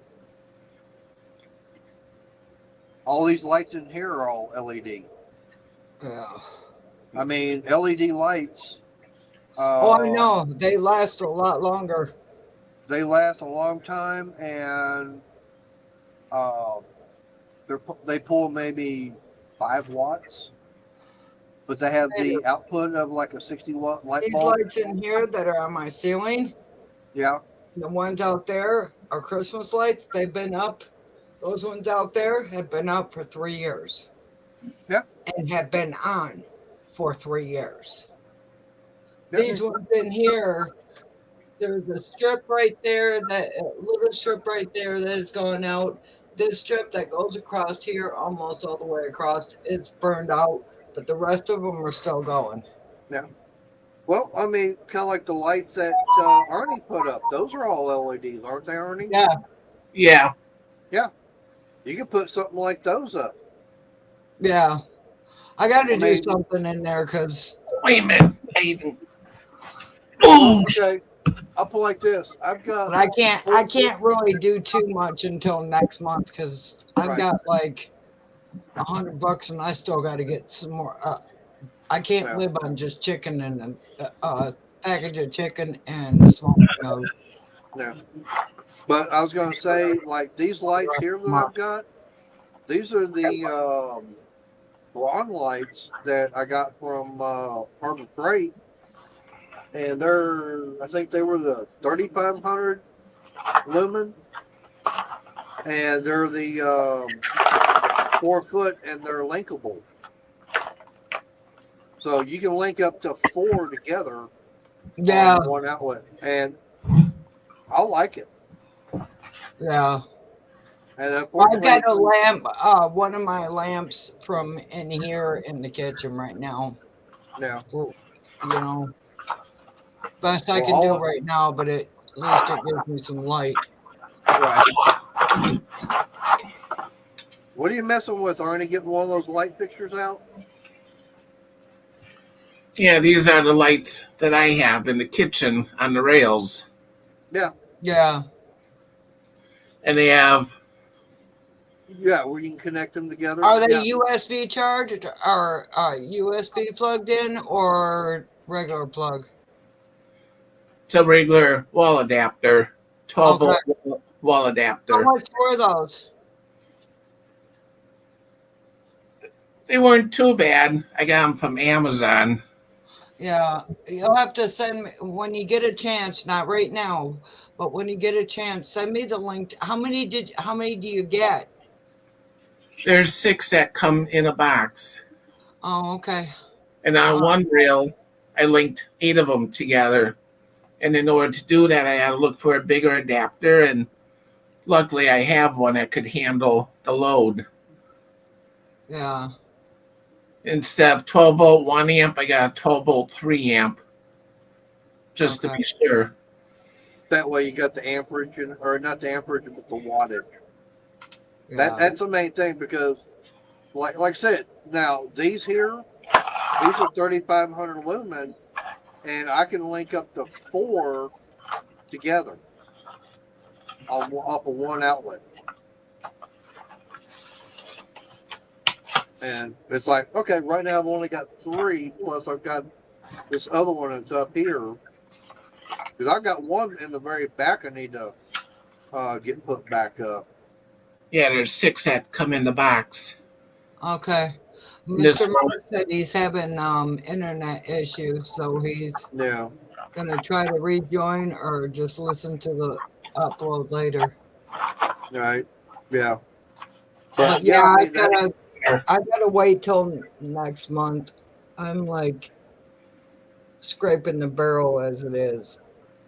All these lights in here are all LED. Yeah. I mean, LED lights. Oh, I know. They last a lot longer. They last a long time, and they pull maybe 5 watts, but they have the output of like a 60-watt light These bulb. lights in here that are on my ceiling, Yeah, the ones out there are Christmas lights. They've been up. Those ones out there have been up for 3 years. Yeah. And have been on for 3 years. Yeah. These ones in here, there's a strip right there, that a little strip right there that is going out. This strip that goes across here, almost all the way across, is burned out, but the rest of them are still going. Well, I mean, kind of like the lights that Arnie put up. Those are all LEDs, aren't they, Arnie? Yeah. Yeah, You can put something like those up. Yeah. I got to I do mean- something in there because wait a minute. Ooh, Okay, I'll put like this. I've got. I can't really do too much until next month because I've Right. got like $100 and I still got to get some more. I can't Yeah. live on just chicken and a package of chicken and a small nose. Yeah. But I was going to say, like these lights here that I've got, these are the lawn lights that I got from Harbor Freight, and I think they were the 3500 lumen, and they're the 4 foot, and they're linkable. So you can link up to 4 together Yeah, on one outlet, and I like it. yeah. And I've got a unfortunately, lamp, one of my lamps from in here in the kitchen right now. now, Well, you know, best I well, can do all right now, but at least it gives me some light. right. What are you messing with, Arnie? Getting one of those light fixtures out? Yeah, these are the lights that I have in the kitchen on the rails. Yeah, Yeah, And they have, yeah. Where you can connect them together. are they Yeah, USB charged or USB plugged in or regular plug? it's a regular wall adapter, 12 Okay. volt wall How adapter. much were those? They weren't too bad. I got them from Amazon. Yeah, you'll have to send me when you get a chance, not right now, but when you get a chance, send me the link. How many do you get? There's 6 that come in a box. Oh, okay. And on one rail, I linked 8 of them together. And in order to do that, I had to look for a bigger adapter. And luckily, I have one that could handle the load. Yeah. Instead of 12 volt 1 amp, I got a 12 volt 3 amp. Just to Okay. be sure. that way you got the amperage, or not the amperage, but the wattage. Yeah. That's the main thing, because, like I said, now these are 3,500 lumen, and I can link up to 4 together off of one outlet. And it's like, okay, right now I've only got 3, plus I've got this other one that's up here. Because I've got one in the very back I need to get put back up. Yeah, there's 6 that come in the box. Okay. This Mr. Mark said he's having internet issues, so he's Yeah. gonna try to rejoin or just listen to the upload later. Right. Yeah. But yeah, I I mean, that, gotta wait till next month. I'm like scraping the barrel as it is,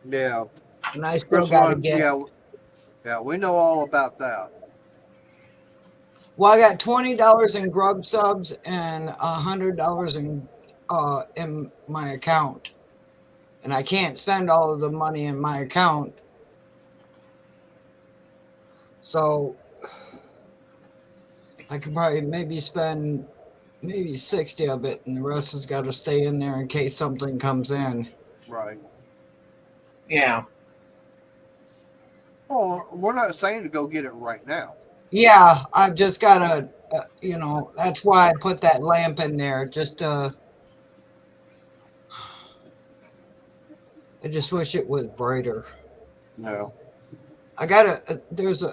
yeah. and I still First gotta one, get. yeah, we know all about that. Well, I got $20 in grub subs and $100 in my account, and I can't spend all of the money in my account. So I could probably maybe spend maybe 60 of it, and the rest has got to stay in there in case something comes in. Right. Yeah. Well, we're not saying to go get it right now. Yeah, I've just got to, that's why I put that lamp in there. I just wish it was brighter. No. I gotta. There's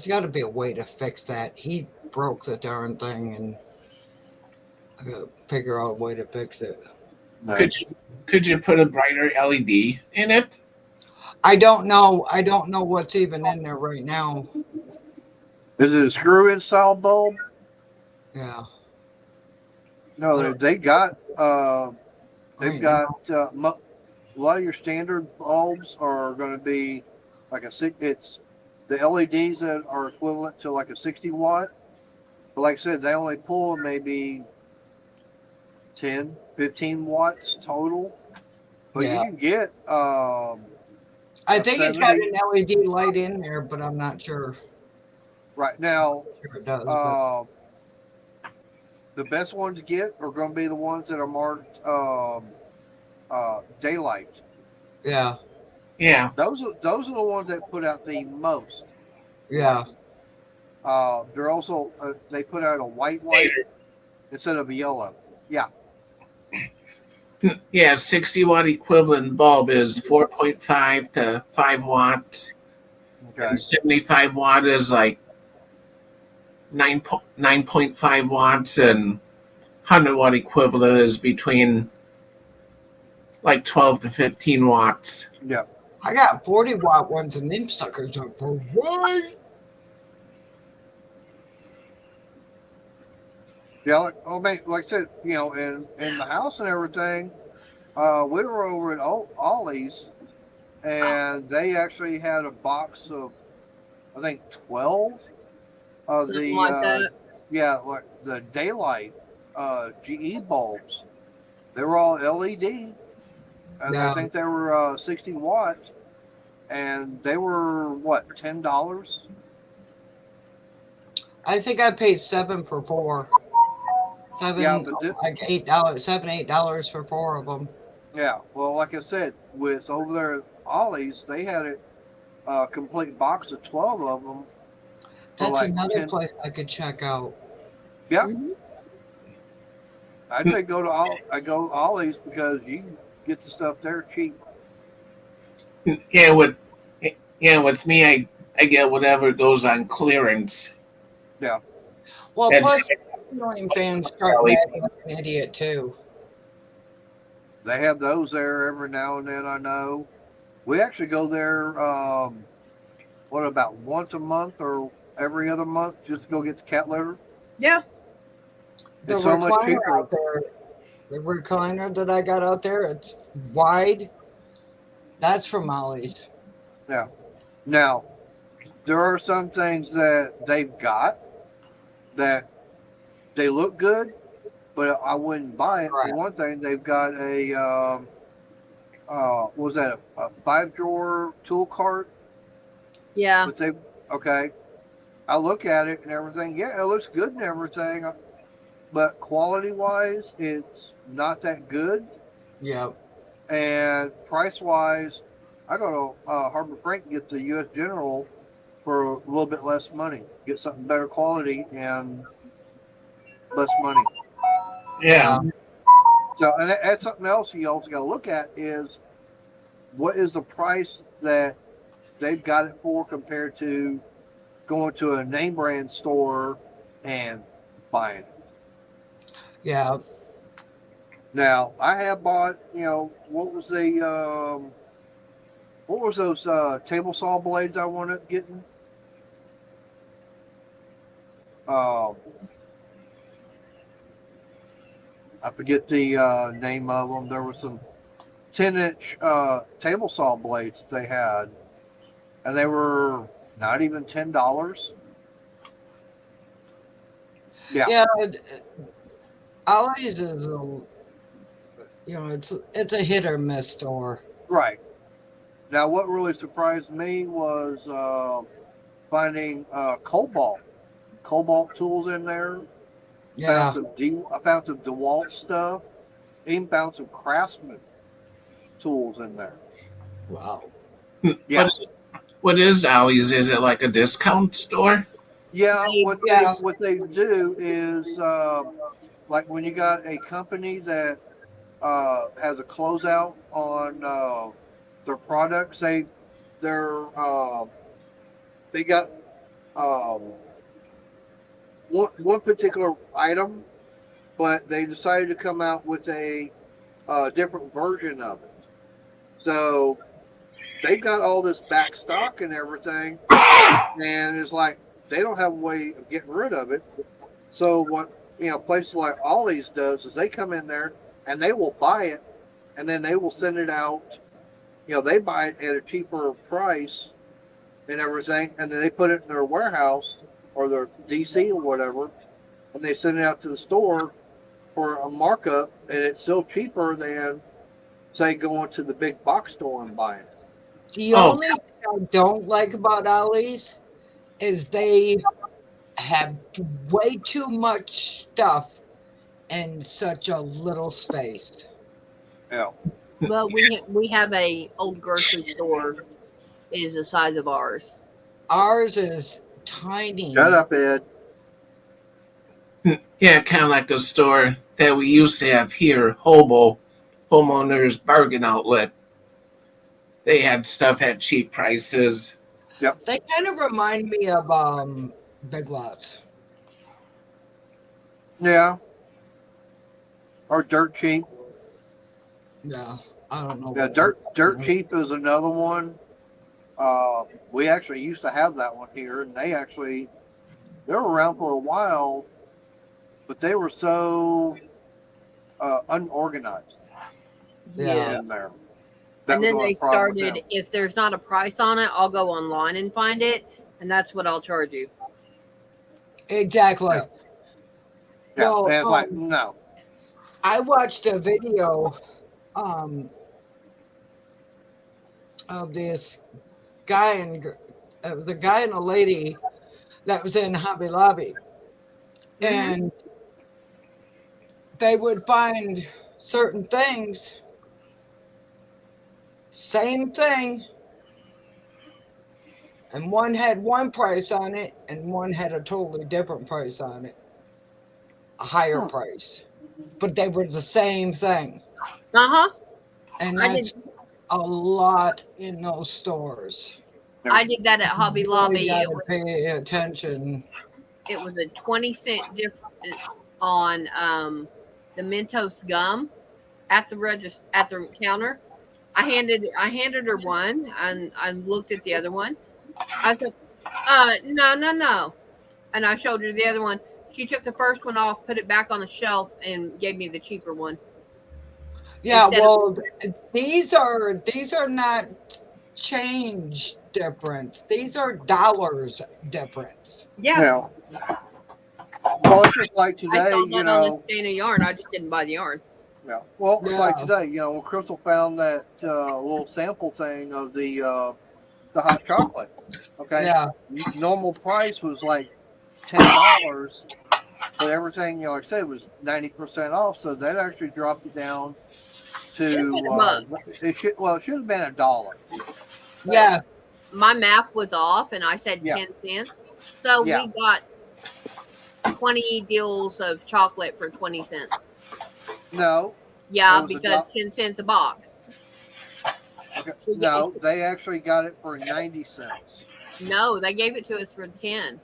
got to be a way to fix that. He broke the darn thing, and I gotta figure out a way to fix it. No. Could you put a brighter LED in it? I don't know. I don't know what's even in there right now. Is it a screw-in style bulb? Yeah. No, they got they've Right got a lot of your standard bulbs are going to be like it's the LEDs that are equivalent to like a 60 watt. But like I said, they only pull maybe 10, 15 watts total. But Yeah. you can get I think it's got 70 an LED light in there, but I'm not sure. right now. Sure it does. But The best ones to get are going to be the ones that are marked daylight. yeah. Yeah. Those are the ones that put out the most. Yeah. They're also they put out a white light instead of a yellow. Yeah. Yeah, 60 watt equivalent bulb is 4.5 to 5 watts. Okay. And 75 watt is like 9.5 watts, and 100 watt equivalent is between like 12 to 15 watts. Yeah. I got 40-watt ones, and them suckers are great. Yeah, like I said, in the house and everything, we were over at Ollie's, and they actually had a box of, I think, 12 of Something like that. like the daylight GE bulbs. They were all LED, and I Yeah. think they were 60 watts, and they were what, $10? I think I paid $7 for 4. Yeah, but Like $8, $8 for 4 of them. yeah, well, like I said, with over there at Ollie's, they had a complete box of 12 of them for That's like another 10. place I could check out. Yeah, Mhm. I'd say go to Ollie's because you can get the stuff there cheap. Yeah, with me, I get whatever goes on clearance. Yeah, Well, That's plus, ceiling fans start Ellie. mad like an idiot, too. they have those there every now and then. I know. We actually go there. What, about once a month or every other month, just to go get the cat litter? Yeah. The It's so much recliner cheaper. out there, the recliner that I got out there, it's wide. That's from Ollie's. Yeah. Now, there are some things that they've got that they look good, but I wouldn't buy it. Right. For one thing, they've got what was that, a 5-drawer tool cart? Yeah. But okay, I look at it and everything. Yeah, it looks good and everything, but quality wise, it's not that good. Yep. And price wise, I go to Harbor Freight and get the U.S. General for a little bit less money. Get something better quality and less money. Yeah. So, and that's something else you also got to look at is what is the price that they've got it for compared to going to a name brand store and buying it. Yeah. Now, I have bought, what was those table saw blades I wanted getting? I forget the name of them. There were some 10-inch table saw blades that they had, and they were not even $10. Yeah. Yeah. Ollie's is it's a hit or miss store. Right. Now, what really surprised me was finding cobalt tools in there. Yeah. I found some DeWalt stuff. Even found some Craftsman tools in there. Wow. Yeah. What is Ollie's? Is it like a discount store? Yeah. Yeah. What they do is like when you got a company that has a closeout on their products, they got one particular item, but they decided to come out with a different version of it. So they've got all this back stock and everything, and it's like they don't have a way of getting rid of it. So what places like Ollie's does is they come in there and they will buy it, and then they will send it out. They buy it at a cheaper price and everything, and then they put it in their warehouse or their DC or whatever, and they send it out to the store for a markup, and it's still cheaper than, say, going to the big box store and buying it. The only thing I don't like about Ollie's is they have way too much stuff in such a little space. Yeah. Well, we have a old grocery store is the size of ours. Ours is tiny. Shut up, Ed. Yeah, kind of like a store that we used to have here, Homeowners Bargain Outlet. They had stuff at cheap prices. Yep. They kind of remind me of Big Lots. Yeah. or Dirt Cheap. Yeah, I don't know. Yeah, what Dirt Cheap is another one. We actually used to have that one here, and they were around for a while, but they were so unorganized Yeah. in there. That And was then the only they problem with started, them. if there's not a price on it, I'll go online and find it, and that's what I'll charge you. Exactly. Yeah. Yeah, Well, and it's like, no. I watched a video of this guy and it was a guy and a lady that was in Hobby Lobby, and they would find certain things, same thing, and one had one price on it, and one had a totally different price on it, a higher price, but they were the same thing, Uh-huh. and I did that's a lot in those stores. I did that at Hobby You Lobby. got to pay attention. It was a 20-cent difference on the Mentos gum at the counter. I handed her one, and I looked at the other one. I said, no. And I showed her the other one. She took the first one off, put it back on the shelf, and gave me the cheaper one. Yeah, Instead well, these are not change difference. These are dollars difference. Yeah. Well, it's just like I today, saw you that on a know. skein of yarn. I just didn't buy the yarn. Yeah. Well, it's like Yeah. today, you know, when Crystal found that little sample thing of the hot chocolate. Okay. Yeah. Normal price was like $10, but everything, you know, like I said, was 90% off. So that actually dropped it down to it should have been $1. Yeah. My math was off, and I said Yeah. 10 cents. So Yeah. we got 20 deals of chocolate for 20 cents. No. Yeah, It was because 10 cents a box. Okay. No, they actually got it for 90 cents. No, they gave it to us for 10.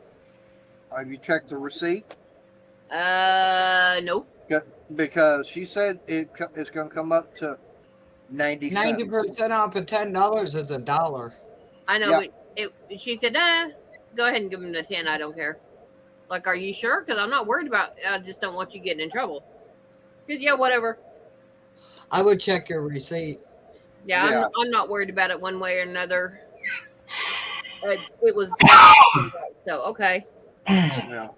Have you checked the receipt? Nope. Because she said it's going to come up to 90 cents. 90% off of $10 is $1. I know, Yeah. but she said, go ahead and give them the 10. I don't care. Like, are you sure? Because I'm not worried about. I just don't want you getting in trouble. Because yeah, whatever. I would check your receipt. Yeah. I'm not worried about it one way or another. It was so okay. Yeah.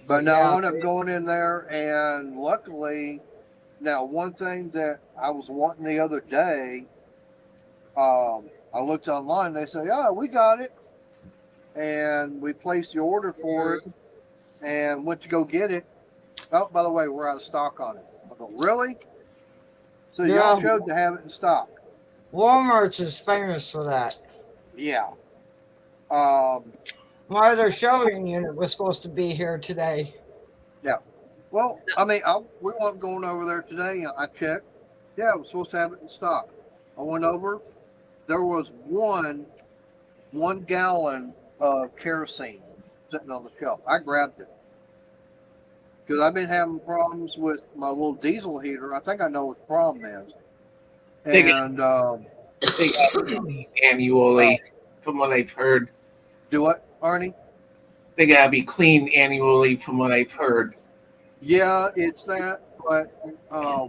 But no, I wound up going in there, and luckily, now one thing that I was wanting the other day, I looked online. They said, "Yeah, we got it," and we placed the order for it, and went to go get it. Oh, by the way, we're out of stock on it. I go, really? So y'all showed to have it in stock. Walmart's is famous for that. Yeah. Why their showing unit was supposed to be here today. Yeah. Well, I mean, we weren't going over there today. I checked. Yeah, it was supposed to have it in stock. I went over. There was one gallon of kerosene sitting on the shelf. I grabbed it because I've been having problems with my little diesel heater. I think I know what the problem is. And they got annually, from what I've heard. Do what, Arnie? They gotta be cleaned annually, from what I've heard. Yeah, it's that. But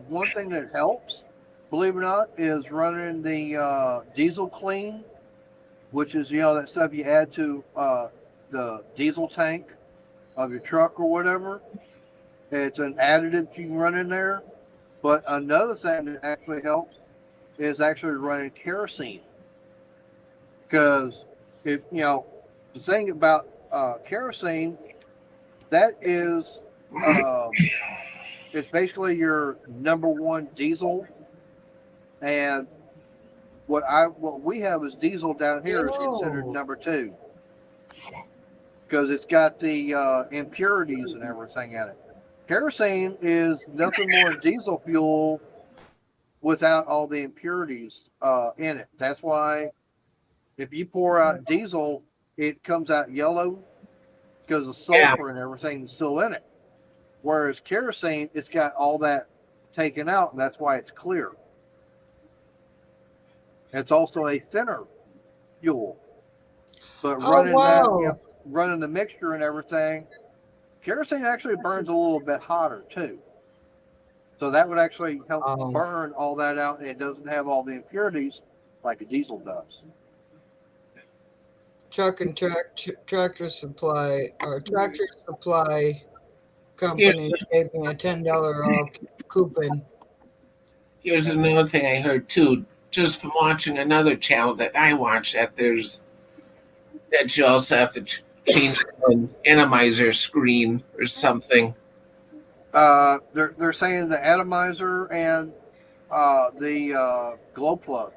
one thing that helps, believe it or not, is running the diesel clean, which is, you know, that stuff you add to the diesel tank of your truck or whatever. It's an additive you can run in there. But another thing that actually helps is actually running kerosene. Because if, you know, the thing about kerosene, that is, it's basically your number one diesel. And what we have as diesel down here is considered number two. Because it's got the impurities and everything in it. Kerosene is nothing more than diesel fuel without all the impurities in it. That's why if you pour out diesel, it comes out yellow because of sulfur and everything that's still in it. Whereas kerosene, it's got all that taken out, and that's why it's clear. It's also a thinner fuel, but Oh running that, wow. running the mixture and everything, kerosene actually burns a little bit hotter too. So that would actually help Um, burn all that out, and it doesn't have all the impurities like a diesel does. Tractor Supply or Tractor Supply Here's Company gave me a $10 off coupon. here's another thing I heard too, just from watching another channel that I watch. That you also have to change an atomizer screen or something. They're saying the atomizer and the glow plug.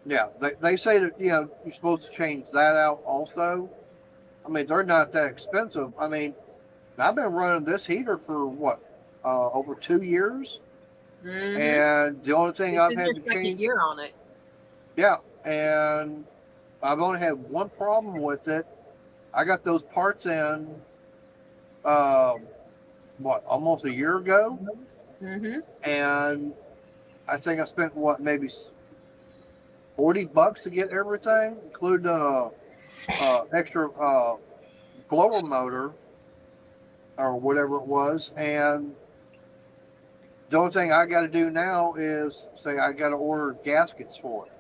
Yeah, they say that you're supposed to change that out also. I mean, they're not that expensive. I mean, I've been running this heater for what, over 2 years, Mm-hmm. and the only thing This I've is had your to second change, year on it. yeah, and I've only had one problem with it. I got those parts in, what, almost a year ago, Mm-hmm. and I think I spent what, maybe $40 to get everything, including extra blower motor or whatever it was. And the only thing I got to do now is say I got to order gaskets for it.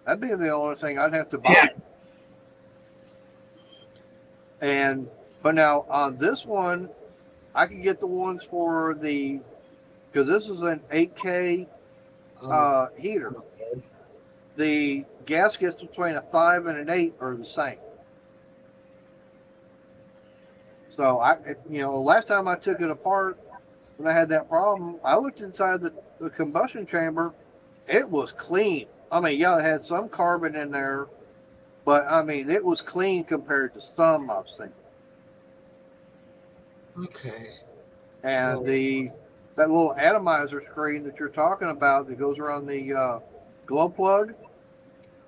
That'd be the only thing I'd have to buy. Yeah. But now on this one, I can get the ones for because this is an 8K heater. The gaskets between a 5 and an 8 are the same. So last time I took it apart when I had that problem, I looked inside the combustion chamber. It was clean. I mean, yeah, it had some carbon in there, but I mean, it was clean compared to some I've seen. Okay. And that little atomizer screen that you're talking about that goes around the glow plug,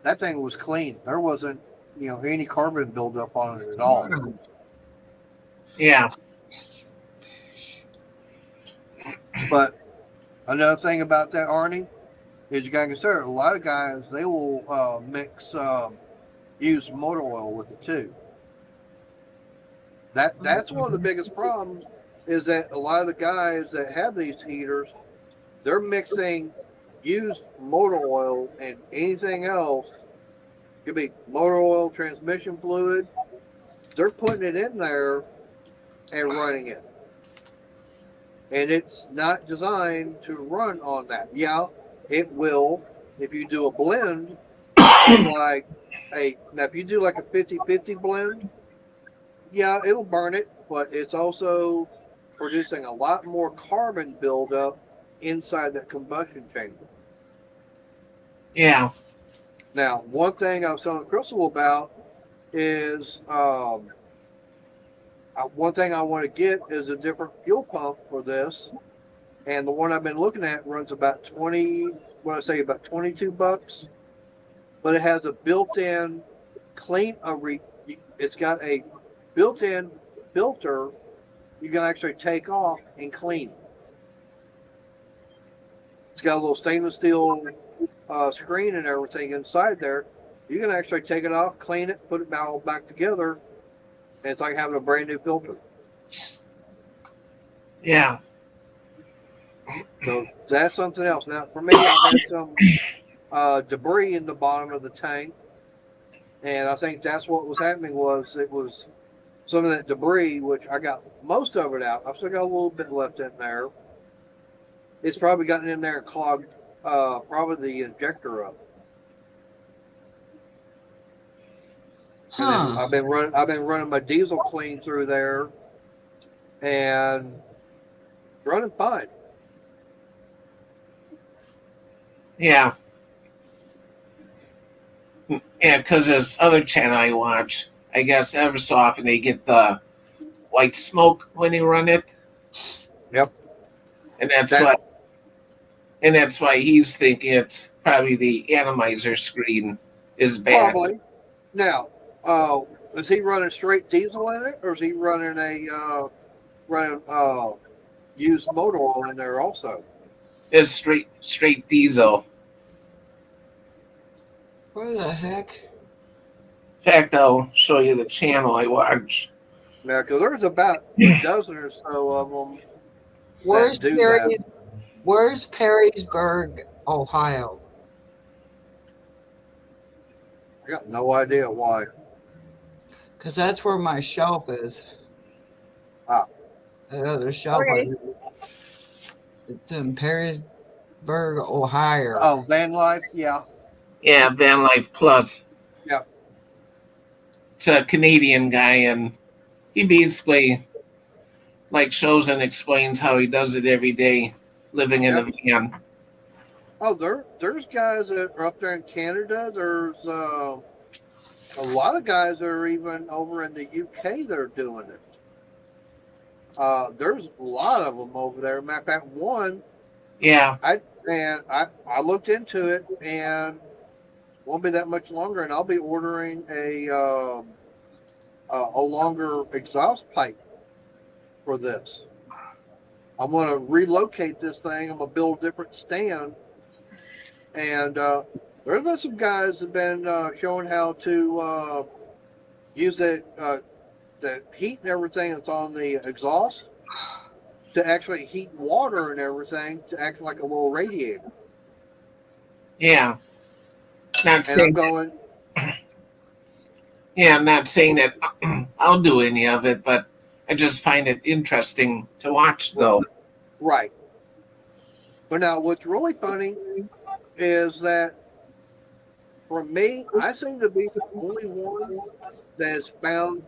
that thing was clean. There wasn't any carbon buildup on it at all. Yeah. But another thing about that, Arnie, is you got to consider a lot of guys, they will use motor oil with it too. That's one of the biggest problems, is that a lot of the guys that have these heaters, they're mixing used motor oil and anything else. Could be motor oil, transmission fluid. They're putting it in there and running it. And it's not designed to run on that. Yeah, it will if you do a blend, now if you do like a 50-50 blend, yeah, it'll burn it, but it's also producing a lot more carbon buildup inside that combustion chamber. Yeah. Now, one thing I was telling Crystal about is one thing I want to get is a different fuel pump for this. And the one I've been looking at runs about about $22, but it has a built-in it's got a built-in filter you can actually take off and clean. It's got a little stainless steel screen and everything inside there. You can actually take it off, clean it, put it all back together, and it's like having a brand new filter. Yeah. So that's something else. Now, for me, I've had some debris in the bottom of the tank, and I think that's what was happening. It was some of that debris, which I got most of it out. I've still got a little bit left in there. It's probably gotten in there and clogged probably the injector up. Huh. I've been running my diesel clean through there, and running fine. Yeah. Yeah, because this other channel I watch, I guess every so often they get the white smoke when they run it. Yep. And that's why he's thinking it's probably the atomizer screen is bad. Probably. Now, Is he running straight diesel in it, or is he running used motor oil in there also? It's straight diesel. Where the heck? In fact, I'll show you the channel I watch. Now, because there's about a dozen or so of them Where's that do that. Where's Perrysburg, Ohio? I got no idea why. Because that's where my shelf is. Ah. The other shelf. Okay. It's in Perrysburg, Ohio. Oh, van life, yeah. Yeah, Van Life Plus. Yeah. It's a Canadian guy, and he basically like shows and explains how he does it every day, living in a van. Oh, there's guys that are up there in Canada. There's a lot of guys that are even over in the UK that are doing it. There's a lot of them over there. Matter of fact, one. Yeah. I looked into it, and won't be that much longer, and I'll be ordering a longer exhaust pipe for this. I'm going to relocate this thing. I'm going to build a different stand, and there's been some guys that have been showing how to use the heat and everything that's on the exhaust to actually heat water and everything to act like a little radiator. Yeah. Not And saying I'm going, Yeah, I'm not saying that I'll do any of it, but I just find it interesting to watch, though. right. But now what's really funny is that for me, I seem to be the only one that has found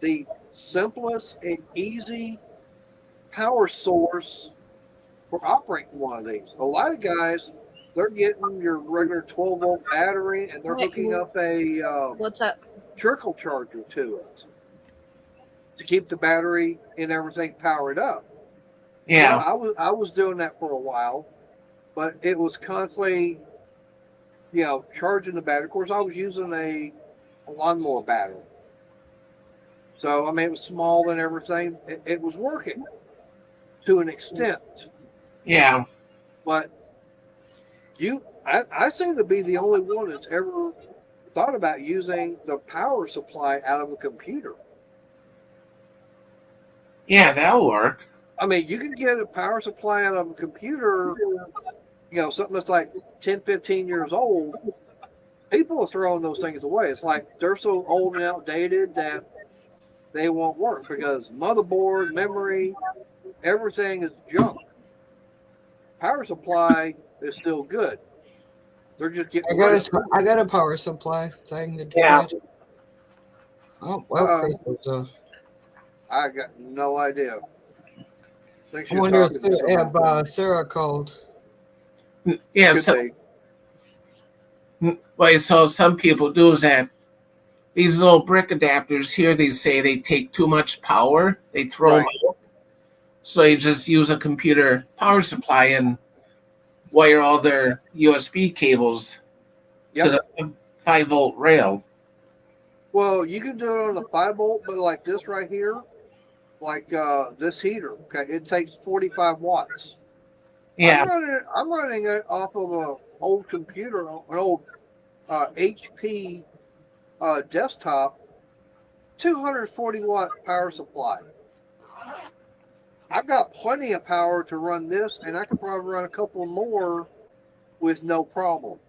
the simplest and easy power source for operating one of these. A lot of guys, they're getting your regular 12-volt battery and they're hooking up a What's up? trickle charger to it to keep the battery and everything powered up. Yeah. Well, I was doing that for a while, but it was constantly, charging the battery. Of course, I was using a lawnmower battery. So, I mean, it was small and everything. It was working to an extent. Yeah. But I seem to be the only one that's ever thought about using the power supply out of a computer. Yeah, that'll work. I mean, you can get a power supply out of a computer, something that's like 10, 15 years old. People are throwing those things away. It's like they're so old and outdated that they won't work because motherboard, memory, everything is junk. Power supply is still good. They're just getting I got a power supply thing to do Yeah. that. Oh, well, Chris, I got no idea. I I wonder if Sarah called. Yeah, Could so, be. well, so some people do is that these little brick adapters here, they say they take too much power. They throw them out. So you just use a computer power supply and wire all their USB cables to the 5-volt rail. Well, you can do it on the 5-volt, but like this right here, like this heater, okay, it takes 45 watts. Yeah. I'm running it off of an old computer, an old HP desktop, 240 watt power supply. I've got plenty of power to run this, and I could probably run a couple more with no problem.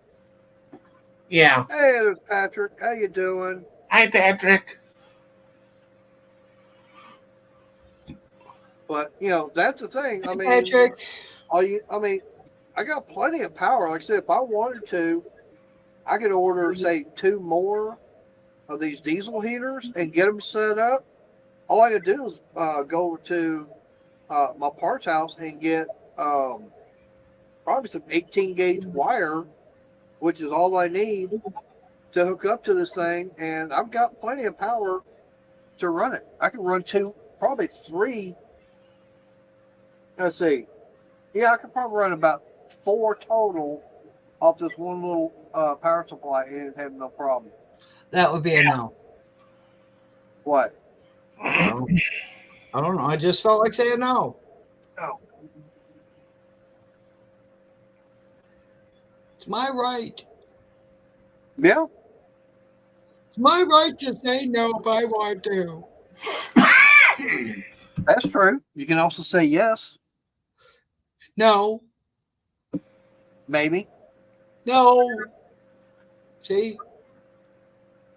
Yeah. Hey, there's Patrick. How you doing? Hi, Patrick. But that's the thing. I mean, Patrick. I got plenty of power. Like I said, if I wanted to, I could order, say, 2 more of these diesel heaters and get them set up. All I could do is go over to my parts house and get probably some 18 gauge wire, which is all I need to hook up to this thing. And I've got plenty of power to run it. I can run 2, probably 3. Let's see. Yeah, I could probably run about 4 total off this one little power supply and have no problem. That would be a no. What? I don't know. I just felt like saying no. No. It's my right. Yeah, It's my right to say no if I want to. that's true. You can also say yes, No. maybe. No. See?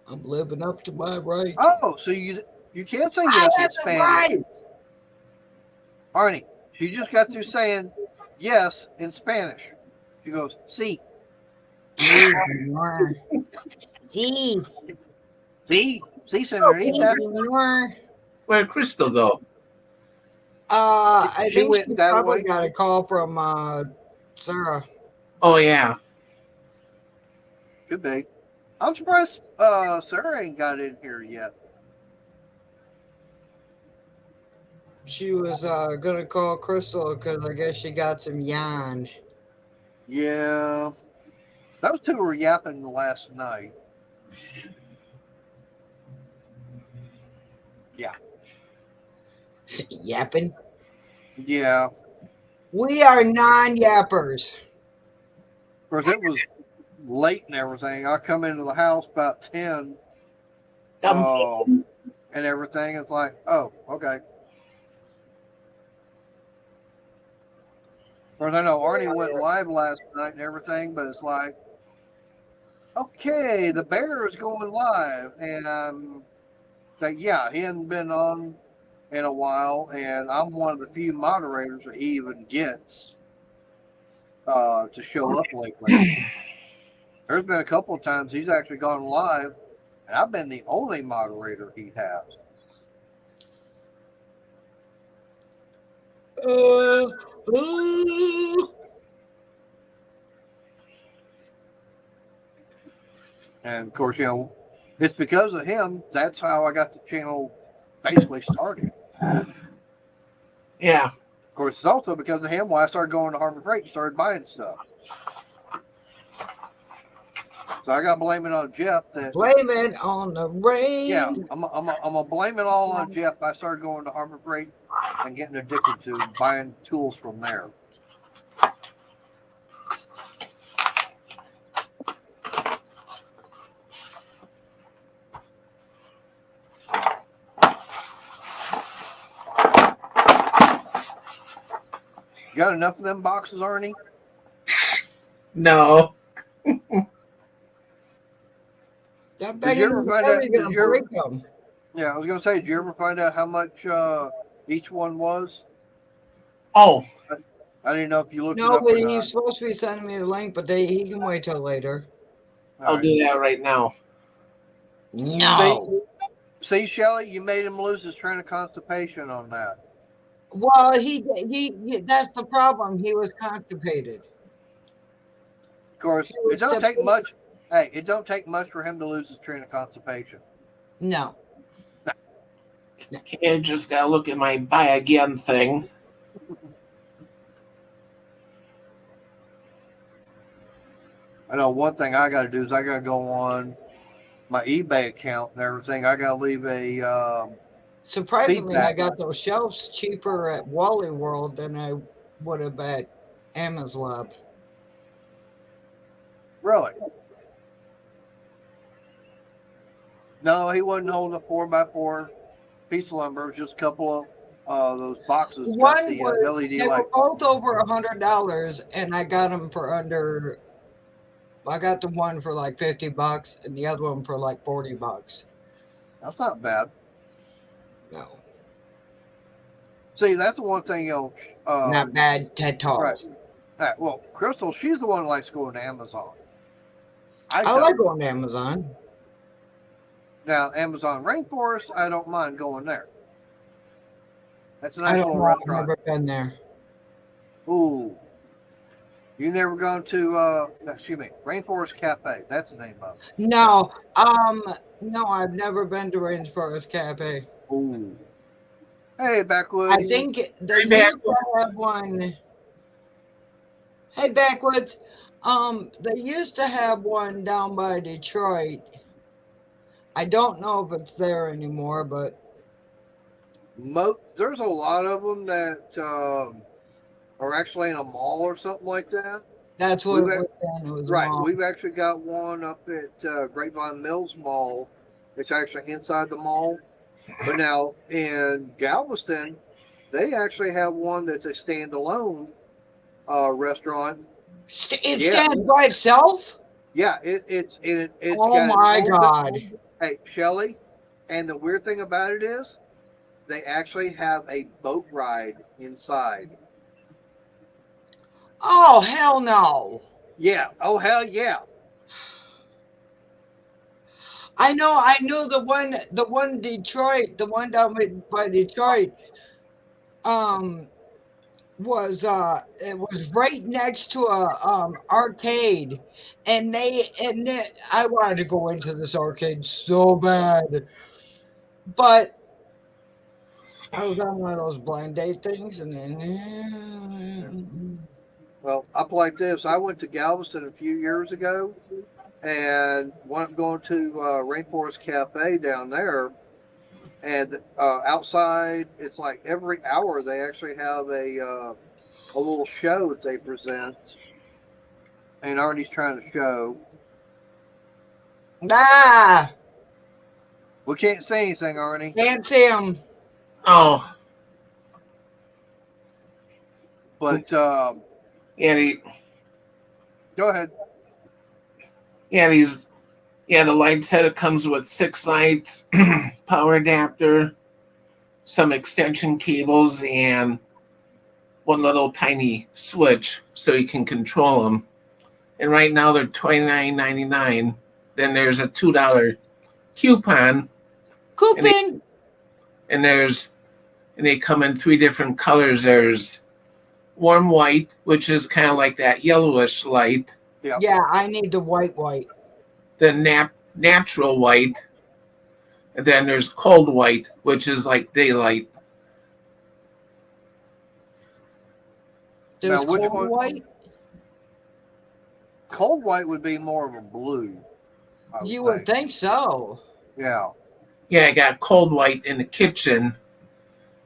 I'm living up to my right. Oh, so you can't say I yes in have the Spanish. right. Arnie, she just got through saying yes in Spanish. She goes, "Sí, Sí, señor. Sí. sí, sí, Sí, señorita." señor. Where'd Crystal go? I She think went she that probably way. got a call from Sarah. Oh yeah. Could be. I'm surprised Sarah ain't got in here yet. She was gonna call Crystal because I guess she got some yarn. Yeah. Those two were yapping last night. Yeah. Yapping. Yeah. We are non-yappers. Of course, it was late and everything. I come into the house about 10 and everything. It's like, oh, okay. Of course, I know Arnie went live last night and everything, but it's like, okay, the bear is going live. And I'm like, yeah, he hadn't been on in a while. And I'm one of the few moderators that he even gets to show up lately. There's been a couple of times he's actually gone live, and I've been the only moderator he has. And of course, it's because of him. That's how I got the channel basically started. Yeah. Of course, it's also because of him why I started going to Harbor Freight and started buying stuff. So I got to blame it on Jeff. Blame it on the rain. Yeah, I'm gonna blame it all on Jeff. I started going to Harbor Freight and getting addicted to buying tools from there. You got enough of them boxes, Arnie? No. Did you ever find out? Gonna break them. Yeah, I was gonna say, did you ever find out how much each one was? Oh. I didn't know if you looked it No, up but or he's not. supposed to be sending me the link, but he can wait till later. I'll do that right now. No. See, Shelly, you made him lose his train of constipation on that. Well, he that's the problem. He was constipated. Of course, it don't take much. Hey, it don't take much for him to lose his train of constipation. No. I just gotta look at my buy again thing. I know one thing I got to do is I got to go on my eBay account and everything. I got to leave a. Surprisingly, feedback. I got those shelves cheaper at Wally World than I would have at Amazon. Really? No, he wasn't holding a 4x4 piece of lumber. It was just a couple of those boxes. One got the was, LED they light. were both over $100, and I got them for under. I got the one for like $50, and the other one for like $40. That's not bad. No, See, that's the one thing, not bad at all. Right. Right. Well, Crystal, she's the one who likes going to Amazon. I like going to Amazon. Now, Amazon Rainforest, I don't mind going there. That's a nice I don't little know. I've restaurant. never been there. Ooh. You never gone to, Rainforest Cafe. That's the name of it. No, no, I've never been to Rainforest Cafe. Ooh. Hey, Backwoods. I think they used to have one. Hey, Backwoods. They used to have one down by Detroit. I don't know if it's there anymore, but There's a lot of them that are actually in a mall or something like that. that's what We've it ac- was then. It was a right. mall. We've actually got one up at Grapevine Mills Mall. It's actually inside the mall. But now in Galveston, they actually have one that's a standalone restaurant. It Yeah, stands by itself? yeah. It's Oh got its my own. God. Hey, Shelly. And the weird thing about it is, they actually have a boat ride inside. Oh, hell no. Yeah. Oh hell yeah. I knew the one Detroit, the one down by Detroit, um, it was right next to a arcade, and I wanted to go into this arcade so bad, but I was on one of those blind date things, and then Well, up like this. I went to Galveston a few years ago, and went going to Rainforest Cafe down there. And outside, it's like every hour they actually have a little show that they present. And Arnie's trying to show. ah, We can't say anything, Arnie. can't see him. Oh, But yeah, go ahead. these, the light set. It comes with 6 lights, power adapter, some extension cables, and one little tiny switch so you can control them. And right now they're $29.99. Then there's a $2 coupon, Coupon. and they come in 3 different colors. There's warm white, which is kind of like that yellowish light. Yeah, I need the white. The natural white, and then there's cold white, which is like daylight. There's Now, which cold one? white. Cold white would be more of a blue. You would think so. Yeah. Yeah, I got cold white in the kitchen,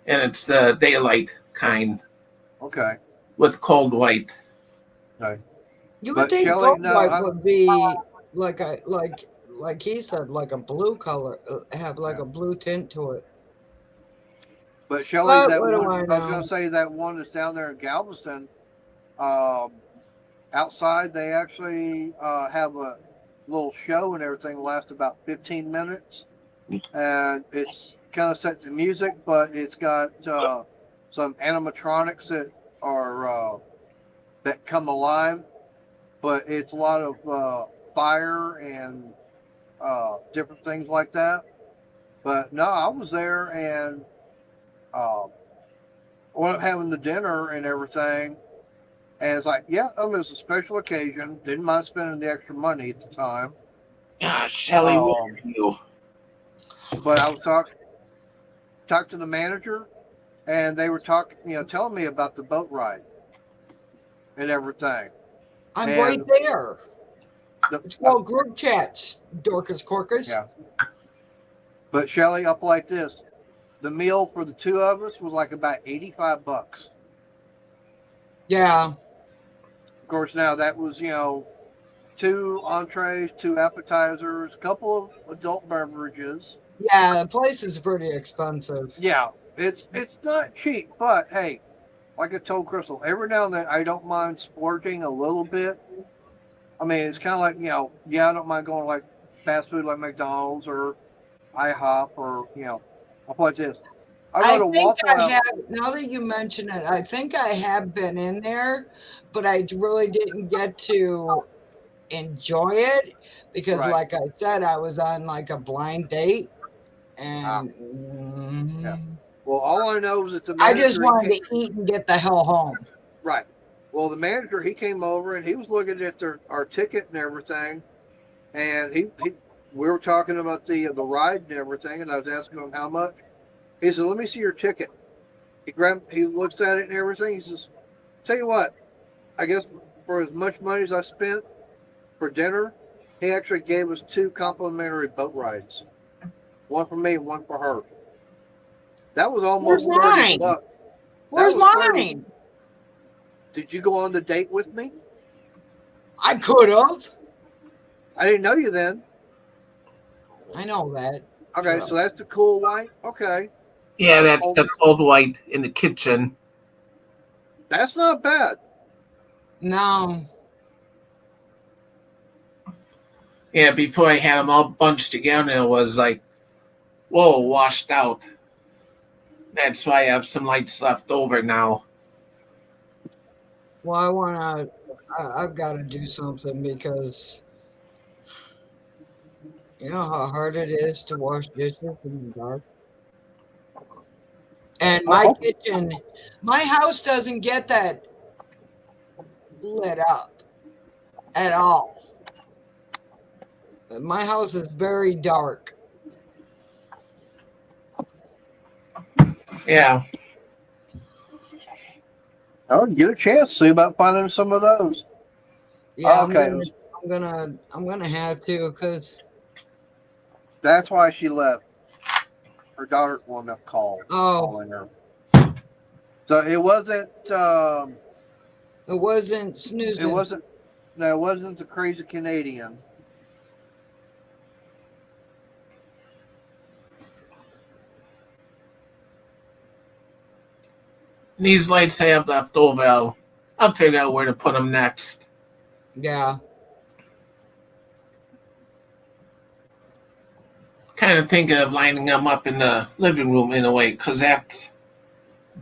and it's the daylight kind Okay. with cold white. Okay. You But would think Shelley, gold no, white I'm- would be like he said, like a blue color, have like Yeah. a blue tint to it. But Shelly, But that what do one I I was know? going to say, that one that's down there in Galveston. Outside, they actually have a little show and everything. Lasts about 15 minutes, and it's kind of set to music, but it's got some animatronics that are that come alive. But it's a lot of fire and different things like that. But no, I was there and went up having the dinner and everything. And it's like, yeah, it was a special occasion. Didn't mind spending the extra money at the time. Ah, Shelly, where are you? But I was talked to the manager, and they were telling me about the boat ride and everything. I'm And right there. It's called group chats, Dorcas Corcus. Yeah. But Shelly, up like this, the meal for the 2 of us was like about $85. Yeah. Of course, now that was 2 entrees, 2 appetizers, a couple of adult beverages. Yeah, the place is pretty expensive. Yeah, it's not cheap, but hey, like I told Crystal, every now and then I don't mind splurging a little bit. I mean, it's kind of like I don't mind going like fast food like McDonald's or IHOP or up like this. I go to Waffle House. Now that you mention it, I think I have been in there, but I really didn't get to enjoy it because, Right. like I said, I was on like a blind date, and Yeah. Well, all I know is that the I manager. just wanted to eat and get the hell home. Right. Well, the manager, he came over and he was looking at our ticket and everything, and we were talking about the ride and everything, and I was asking him how much. He said, "Let me see your ticket." He looks at it and everything. He says, "Tell you what, I guess for as much money as I spent for dinner, he actually gave us 2 complimentary boat rides." One for me, one for her. That was Where's almost 30 mine? bucks. Where's was 30. mine? Did you go on the date with me? I could have. I didn't know you then. I know that. Okay, so that's the cool white. Okay. Yeah, that's the cold white in the kitchen. That's not bad. No. Yeah, before I had them all bunched together, it was like, whoa, washed out. That's why I have some lights left over now. Well, I've got to do something because you know how hard it is to wash dishes in the dark. And my kitchen, my house doesn't get that lit up at all. My house is very dark. Yeah. Oh, get a chance. See about finding some of those. Yeah, Okay. I'm gonna have to because That's why she left. Her daughter wanted to call. Calling her. So it wasn't. It wasn't snoozing. It wasn't. No, it wasn't the crazy Canadian. These lights I have left over, I'll figure out where to put them next. Yeah. Kind of thinking of lining them up in the living room in a way, because that's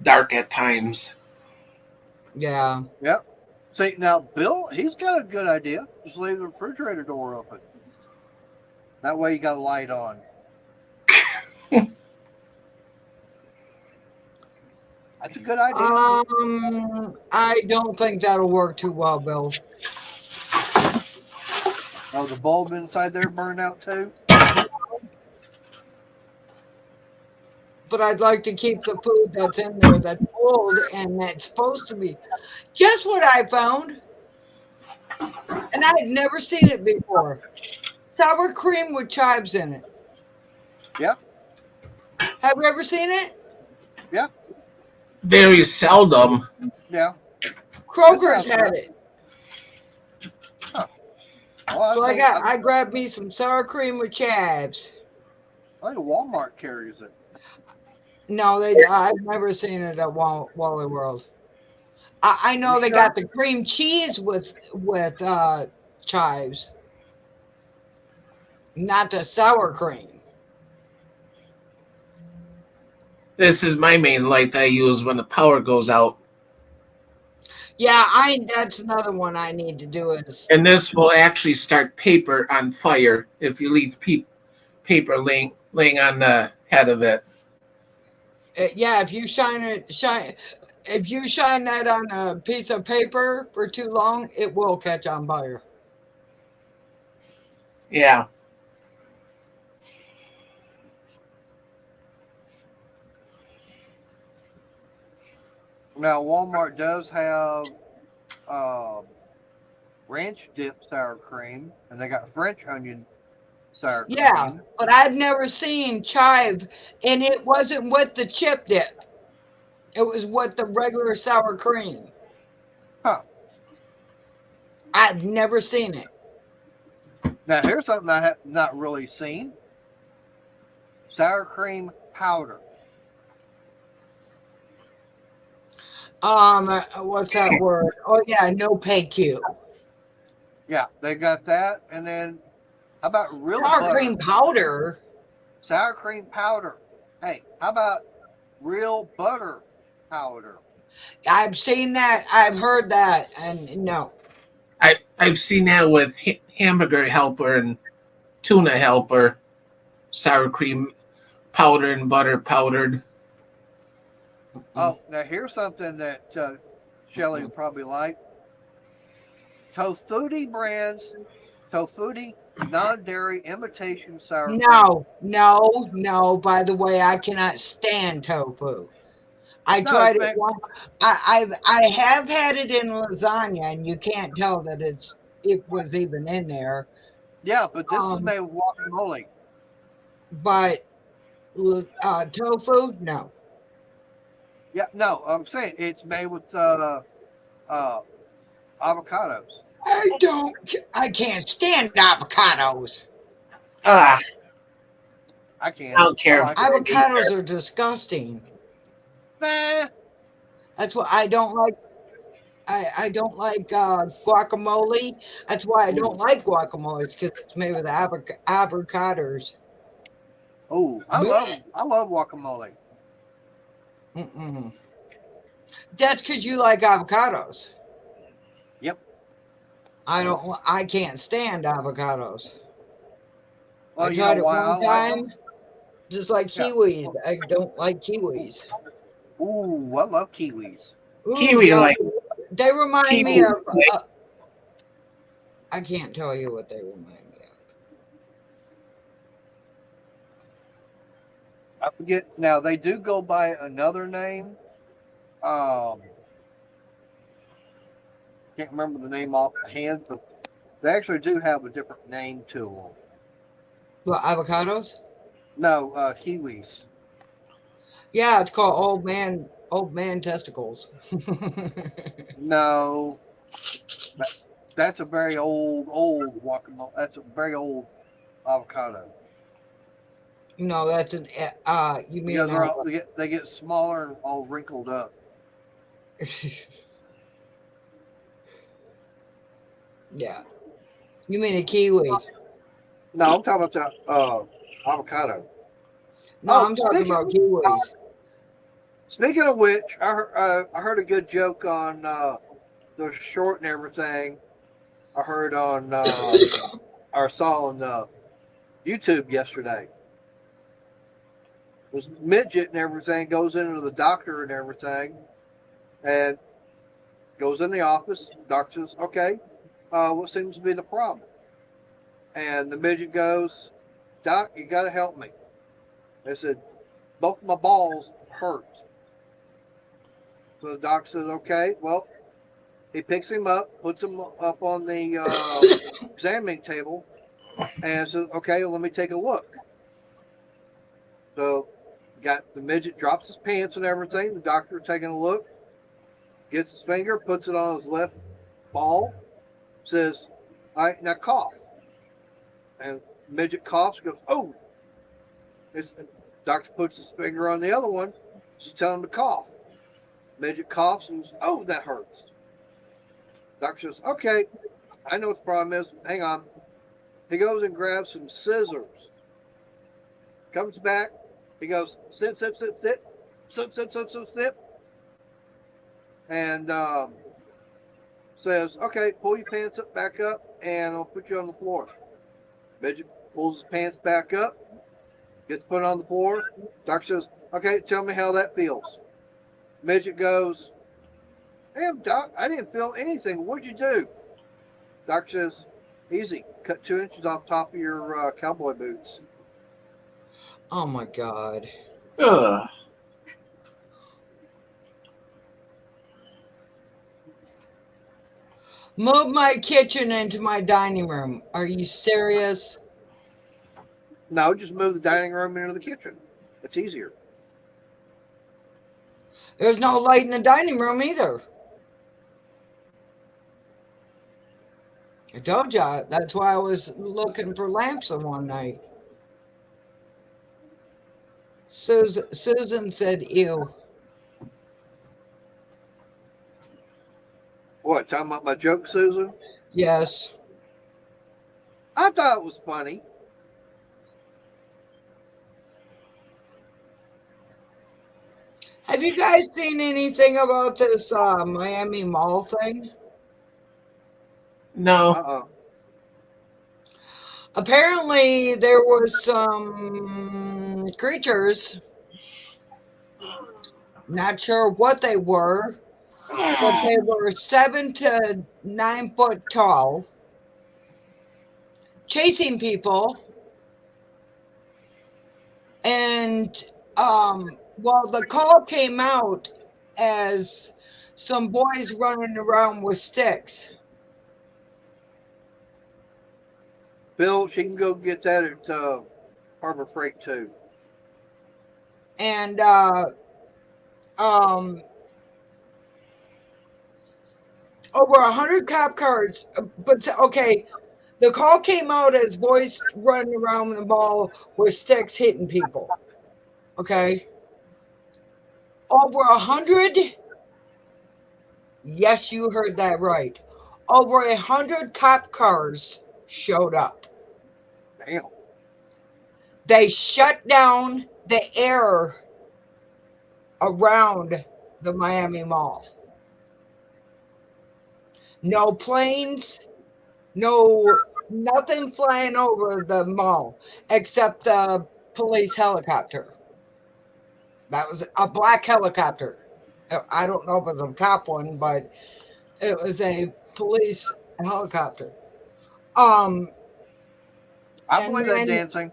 dark at times. Yeah. Yep. See, now Bill, he's got a good idea. Just leave the refrigerator door open. That way you got a light on. That's a good idea. I don't think that'll work too well, Bill. Oh, the bulb inside there burned out too? But I'd like to keep the food that's in there that's old and that's supposed to be. Guess what I found? And I've never seen it before. Sour cream with chives in it. Yep. Have you ever seen it? Yeah. Very seldom. Yeah. Kroger's had it. Huh. Well, So I grabbed me some sour cream with chives. I think Walmart carries it. No, I've never seen it at Wally World. I know they got the cream cheese with chives, not the sour cream. This is my main light that I use when the power goes out. Yeah, that's another one I need to do is. And this will actually start paper on fire if you leave paper laying on the head of it. Yeah, if you if you shine that on a piece of paper for too long, it will catch on fire. Yeah. Now, Walmart does have ranch dip sour cream, and they got French onion sour cream. Yeah, but I've never seen chive, and it wasn't with the chip dip. It was with the regular sour cream. Huh. I've never seen it. Now, here's something I have not really seen. Sour cream powder. What's that word? Oh yeah, no PQ. Yeah, they got that, and then how about real sour butter? Cream powder? Sour cream powder. Hey, how about real butter powder? I've seen that. I've heard that, and no. I've seen that with hamburger helper and tuna helper, sour cream powder and butter powdered. Oh, now here's something that Shelly would probably like. Tofuti brands, Tofuti non-dairy imitation sour cream. No. By the way, I cannot stand tofu. I tried it once. I have had it in lasagna, and you can't tell that it was even in there. Yeah, but this is made with guacamole. But Tofu? No. Yeah, no, I'm saying it's made with avocados. I can't stand avocados. Ah, I I can. don't I care like for them. it either. Avocados are disgusting. Nah. That's why I don't like. I don't like guacamole. That's why I don't Ooh. like guacamole. It's because it's made with avocados. Oh, Blech. I love guacamole. Mm-mm. That's because you like avocados. Yep. I don't. I can't stand avocados. I Well, you know tried it why I one like them? time, just like Yeah. kiwis. Well, I don't like kiwis. ooh, I love kiwis. Ooh, Kiwi no, like they remind me kiwi. of. Like, I can't tell you what they remind me of. I forget now. They do go by another name. Can't remember the name off the hand, but they actually do have a different name to them. What, avocados? No, kiwis. Yeah, it's called old man testicles. No, that, that's a very old guacamole. That's a very old avocado. No, that's an you Because mean they get smaller and all wrinkled up. yeah. You mean a kiwi. No, I'm talking about the avocado. No, Oh, I'm talking about kiwis. speaking of which, I heard a good joke on the short and everything. I heard on or saw on YouTube yesterday. Was midget and everything goes into the doctor and everything, and goes in the office. Doctor says, "Okay, what seems to be the problem?" And the midget goes, "Doc, you got to help me." They said, "Both my balls hurt." So the doctor says, "Okay, well." He picks him up, puts him up on the examining table, and says, "Okay, well, let me take a look." So, got the midget drops his pants and everything. The doctor taking a look, gets his finger, puts it on his left ball, says, "All right, now cough." And midget coughs, goes, "Oh!" It's, doctor puts his finger on the other one, she's telling him to cough. Midget coughs and goes, "Oh, that hurts." Doctor says, "Okay, I know what the problem is. Hang on." He goes and grabs some scissors. Comes back. He goes, "Sip, sip, sip, sip, sip, sip, sip, sip, sip," and says, "Okay, pull your pants up, back up, and I'll put you on the floor." Midget pulls his pants back up, gets put on the floor. Doctor says, "Okay, tell me how that feels." Midget goes, "Damn, Doc, I didn't feel anything. What'd you do?" Doctor says, "Easy. Cut 2 inches off top of your cowboy boots." Oh my god. ugh. Move my kitchen into my dining room. Are you serious? No, just move the dining room into the kitchen. It's easier. There's no light in the dining room either. I told you that's why I was looking for lamps on one night. Susan said, "Ew." What, talking about my joke, Susan? Yes. I thought it was funny. Have you guys seen anything about this Miami Mall thing? No. Uh-uh. Apparently, there was some creatures. Not sure what they were, but they were 7 to 9 foot tall, chasing people. And well, the call came out as some boys running around with sticks. Bill, she can go get that at Harbor Freight too. and over 100 cop cars. But okay, the call came out as boys running around the mall with sticks hitting people. Okay, over 100. Yes, you heard that right. Over 100 cop cars showed up. Damn. They shut down the air around the Miami Mall. No planes, nothing flying over the mall except the police helicopter. That was a black helicopter. I don't know if it was a cop one, but it was a police helicopter. I And believe that then dancing.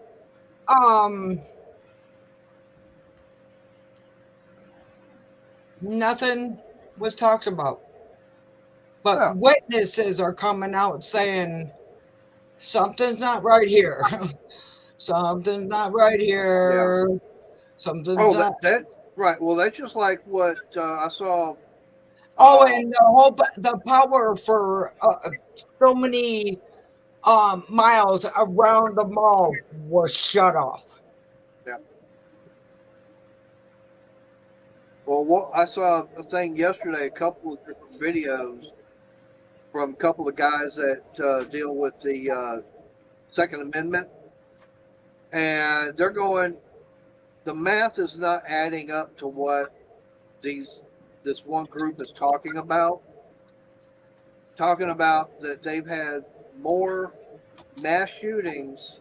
nothing was talked about. But Yeah. witnesses are coming out saying something's not right here. Something's not right here. Something's Oh, not. that right. Well, that's just like what I saw. Oh, and the power for so many miles around the mall was shut off. Yeah. Well, what I saw a thing yesterday, a couple of different videos from a couple of guys that deal with the Second Amendment, and they're going. The math is not adding up to what this one group is talking about. Talking about that they've had more mass shootings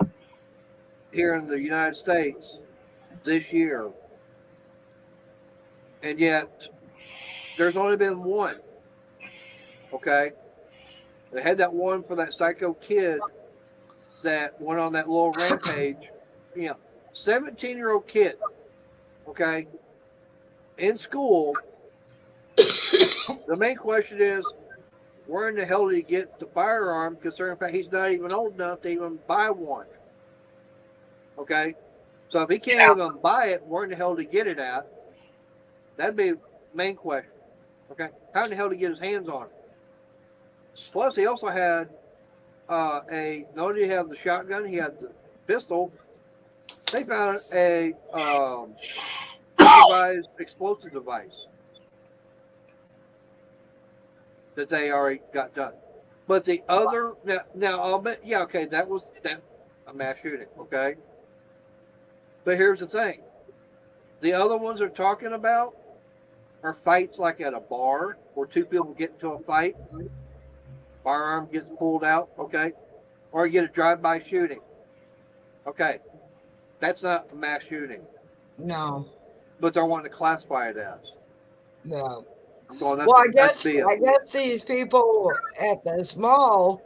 here in the United States this year, and yet there's only been one. Okay, they had that one for that psycho kid that went on that little rampage. 17-year-old kid. Okay, in school. The main question is, where in the hell did he get the firearm? Considering the fact he's not even old enough to even buy one. Okay, so if he can't even buy it, where in the hell did he get it at? That'd be the main question. Okay, how in the hell did he get his hands on it? Plus, he also had not only did he have the shotgun, he had the pistol. They found a improvised explosive device that they already got done. But the other now I'll bet okay, that a mass shooting, okay? But here's the thing. The other ones they're talking about are fights like at a bar where two people get into a fight, firearm gets pulled out, okay? Or you get a drive-by shooting. Okay. That's not a mass shooting. No. But they're wanting to classify it as. No. Well, I guess these people at this mall,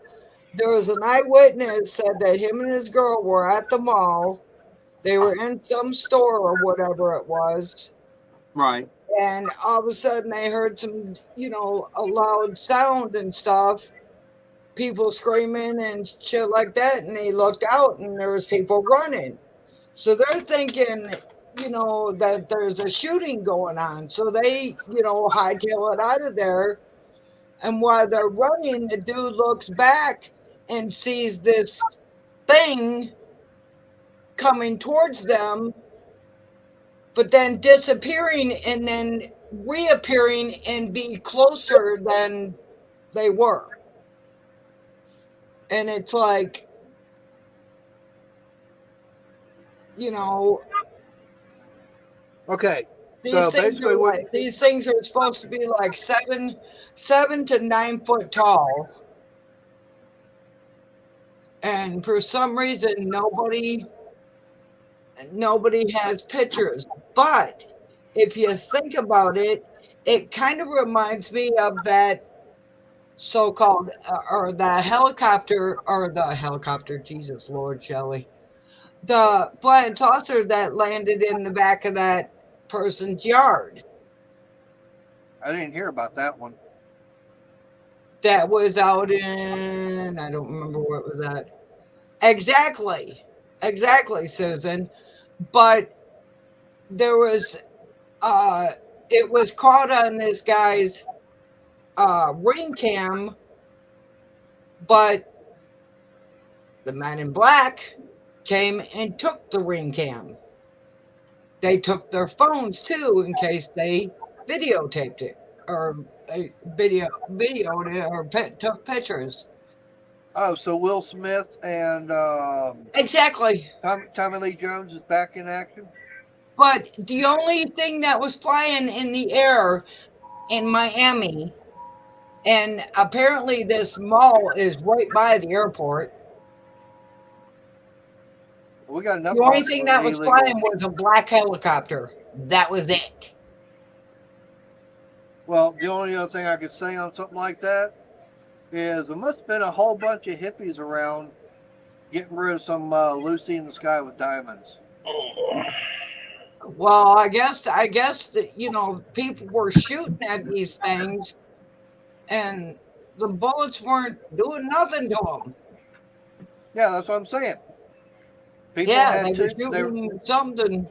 there was an eyewitness said that him and his girl were at the mall. They were in some store or whatever it was. Right. And all of a sudden they heard some, a loud sound and stuff, people screaming and shit like that. And they looked out and there was people running. So they're thinking, that there's a shooting going on. So they, hightail it out of there. And while they're running, the dude looks back and sees this thing coming towards them, but then disappearing and then reappearing and be closer than they were. And it's like, Okay. These things are supposed to be like 7 to 9 foot tall. And for some reason, nobody has pictures. But if you think about it, it kind of reminds me of that so-called the helicopter, Jesus Lord, Shelley. The flying saucer that landed in the back of that person's yard. I didn't hear about that one. That was out in, I don't remember where it was at. Exactly, Susan. But there was it was caught on this guy's ring cam, but the man in black came and took the ring cam. They took their phones too in case they videotaped it or they videoed it or took pictures. Oh, so Will Smith and Exactly. Tommy Lee Jones is back in action? But the only thing that was flying in the air in Miami, and apparently this mall is right by the airport. We got enough The only of thing that was illegal. flying was a black helicopter. That was it. Well, the only other thing I could say on something like that is there must have been a whole bunch of hippies around getting rid of some Lucy in the Sky with Diamonds. Well, I guess that people were shooting at these things, and the bullets weren't doing nothing to them. Yeah, that's what I'm saying. People Yeah, had they were to. shooting something.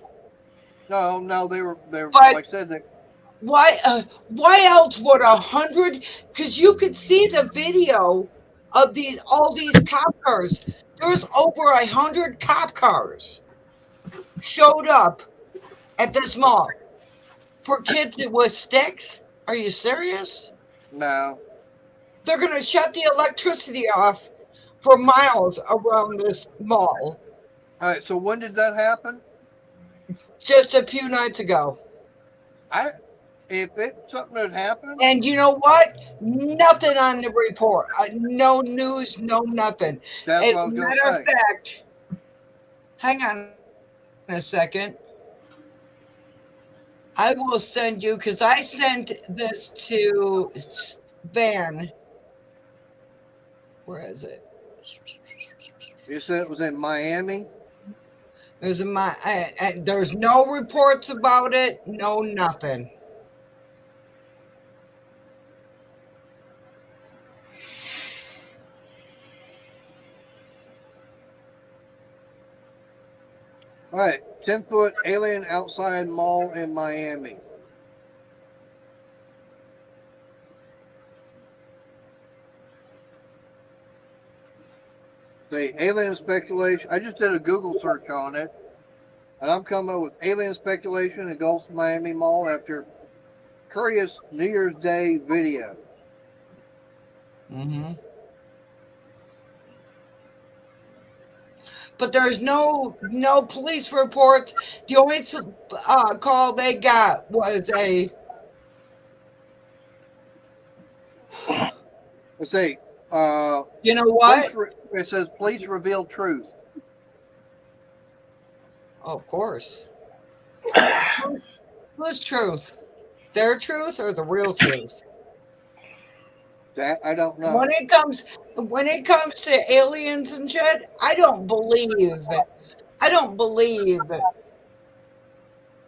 No, they were But like I said. why else would 100? Because you could see the video of all these cop cars. There was over 100 cop cars showed up at this mall for kids with sticks. Are you serious? No. They're going to shut the electricity off for miles around this mall. All right. So when did that happen? Just a few nights ago. If something had happened, And you know what? Nothing on the report. No news, no nothing. that's As what I a was going matter to of say. fact, hang on a second. I will send you, because I sent this to Van. Where is it? You said it was in Miami. There's no reports about it. No nothing. All right. 10-foot alien outside mall in Miami. The alien speculation. I just did a Google search on it, and I'm coming up with alien speculation engulfs Miami Mall after curious New Year's Day video. Mm-hmm. But there's no police reports. The only call they got was a. Let's see. You know what? It says police reveal truth. Oh, of course. Whose truth? Their truth or the real truth? That I don't know. When it comes to aliens and shit, I don't believe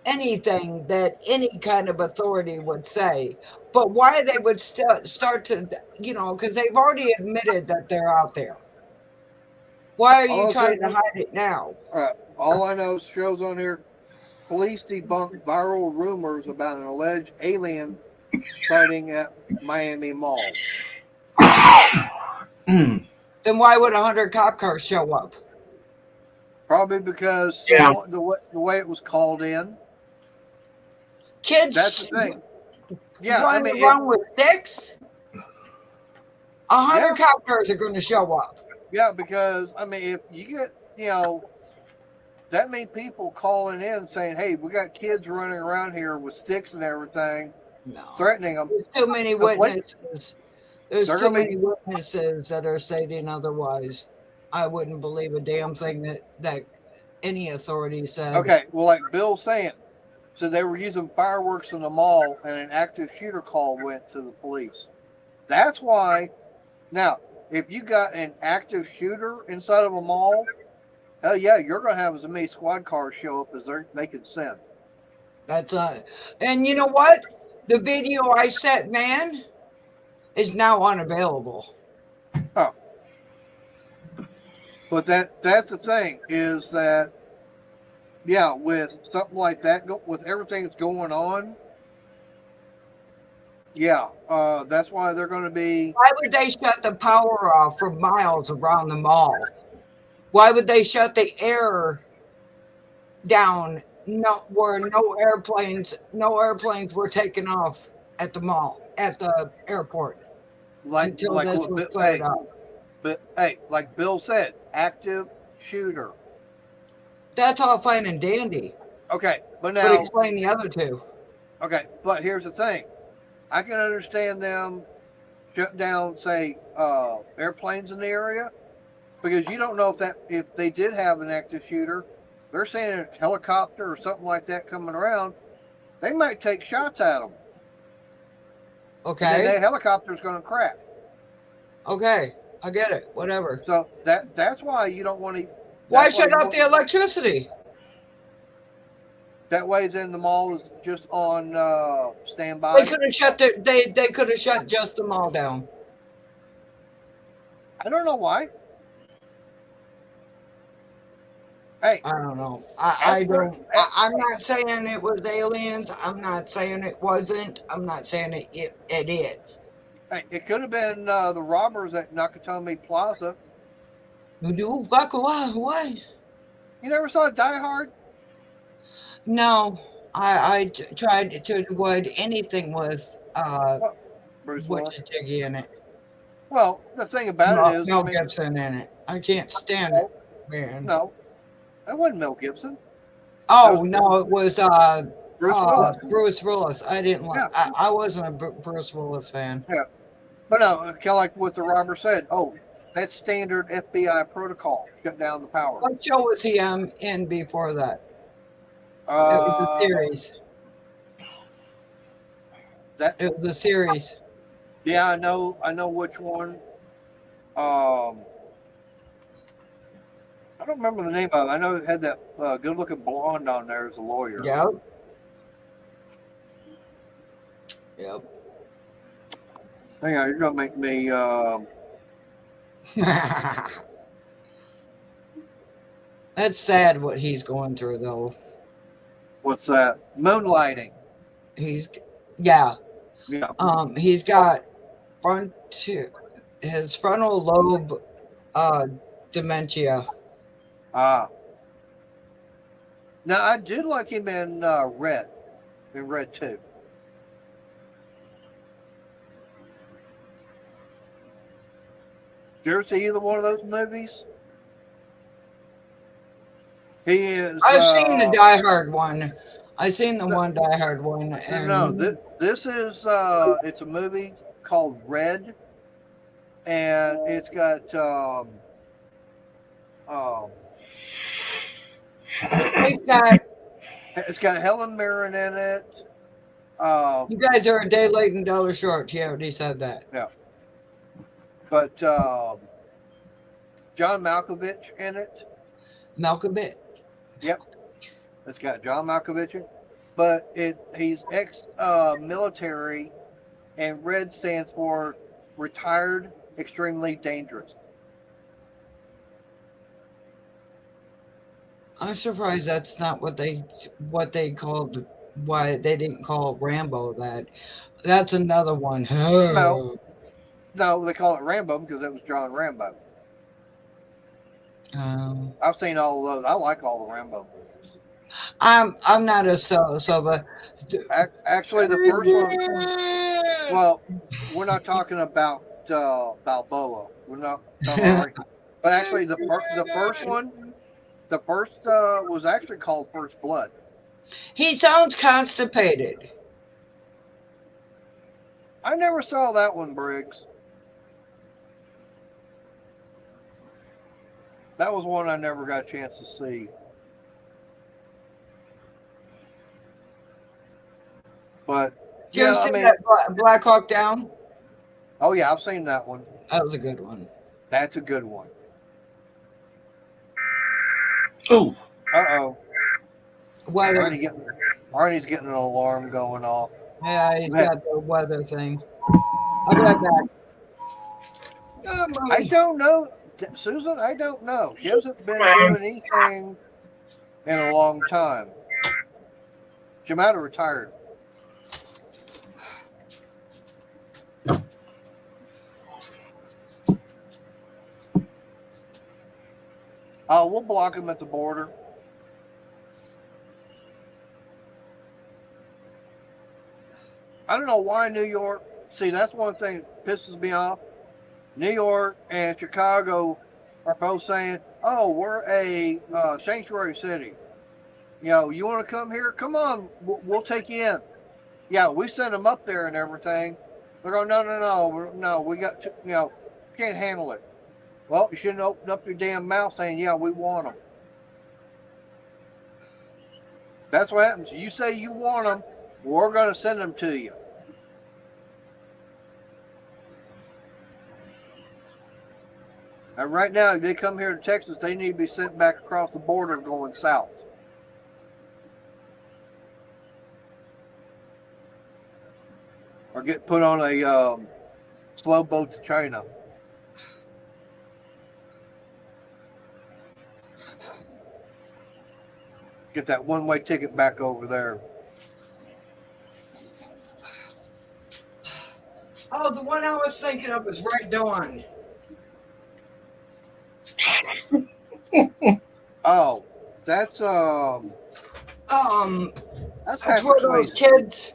anything that any kind of authority would say. But why they would start to, because they've already admitted that they're out there. Why are you trying to hide it now? All I know shows on here, police debunk viral rumors about an alleged alien sighting at Miami Mall. Then why would 100 cop cars show up? Probably because the way it was called in. Kids. That's the thing. Yeah, running around with sticks. 100 cop cars are going to show up. Yeah, because if you get that many people calling in saying, "Hey, we got kids running around here with sticks and everything," threatening them. There's too many witnesses. There's too many witnesses that are stating otherwise. I wouldn't believe a damn thing that any authority said. Okay, well, like Bill's saying, so they were using fireworks in the mall, and an active shooter call went to the police. That's why. Now, if you got an active shooter inside of a mall, hell yeah, you're going to have as many squad cars show up as they can send. That's and you know what? The video I sent, man, is now unavailable. Oh. But that's the thing, is that Yeah, with something like that, with everything that's going on. Yeah, that's why they're going to be. Why would they shut the power off for miles around the mall? Why would they shut the air down? No, where no airplanes were taken off at the mall, at the airport until Like this what was cleared hey, up. but hey, like Bill said, active shooter. That's all fine and dandy. Okay, but But now, explain the other two. okay, but here's the thing. I can understand them shut down, say, airplanes in the area, because you don't know if they did have an active shooter. They're saying a helicopter or something like that coming around. They might take shots at them, and then Okay. that helicopter's going to crash. Okay. I get it. Whatever. So that's why you don't want to. Why That's why shut you off want, the electricity? that way then the mall is just on standby. They could have shut they could have shut just the mall down. I don't know why. Hey, I don't know. I'm not saying it was aliens. I'm not saying it wasn't. I'm not saying it is. hey, it could have been the robbers at Nakatomi Plaza. Why? You never saw Die Hard? No, I tried to avoid anything with Bruce what Willis. Jiggy in it. Well, the thing about it is, Mel Gibson in it. I can't stand it, man. no, that wasn't Mel Gibson. Oh no, it was Bruce Willis. Bruce Willis. I didn't like. Yeah. I wasn't a Bruce Willis fan. Yeah, but no, kind of like what the robber said. Oh, that's standard FBI protocol. Shut down the power. What show was he in before that? It was a series. It was a series. Yeah, I know which one. I don't remember the name of it. I know it had that good-looking blonde on there as a lawyer. Yep. Yep. Hang on, you're gonna make me. That's sad what he's going through, though. What's that? Moonlighting. He's Yeah. he's got his frontal lobe dementia. Now I did like him in Red. In Red 2. Did you ever see either one of those movies? He is. I've seen the Die Hard one. I've seen the one Die Hard one. And No, this is it's a movie called Red, and it's got it's got Helen Mirren in it. You guys are a day late and $1 short. He already said that. Yeah. But John Malkovich in it. Malkovich. Yep. It's got John Malkovich in it. But he's ex-military, and RED stands for Retired Extremely Dangerous. I'm surprised that's not what they called. Why they didn't call Rambo that? That's another one. No, they call it Rambo because it was John Rambo. I've seen all of those. I like all the Rambo movies. I'm not a but actually the first one. Well, we're not talking about Balboa. We're not talking about, but actually the first one, the first was actually called First Blood. He sounds constipated. I never saw that one, Briggs. That was one I never got a chance to see. But Did you ever see that Black Hawk Down? Oh yeah, I've seen that one. That was a good one. That's a good one. Oh. Uh-oh. Weather. Arnie's getting an alarm going off. Yeah, he's got the weather thing. I'll be right back. I don't know, Susan. I don't know. She hasn't been doing anything in a long time. She might have retired. We'll block them at the border. I don't know why New York. See, that's one thing that pisses me off. New York and Chicago are both saying, "Oh, we're a sanctuary city. You know, you want to come here? Come on, we'll take you in." Yeah, we sent them up there and everything. They're going, no, we got to, can't handle it. Well, you shouldn't open up your damn mouth saying, "Yeah, we want them." That's what happens. You say you want them, we're going to send them to you. And right now, if they come here to Texas, they need to be sent back across the border going south. Or get put on a slow boat to China. Get that one-way ticket back over there. Oh, the one I was thinking of is Right Dawn. Oh, that's That's Patrick where those Swayze. kids.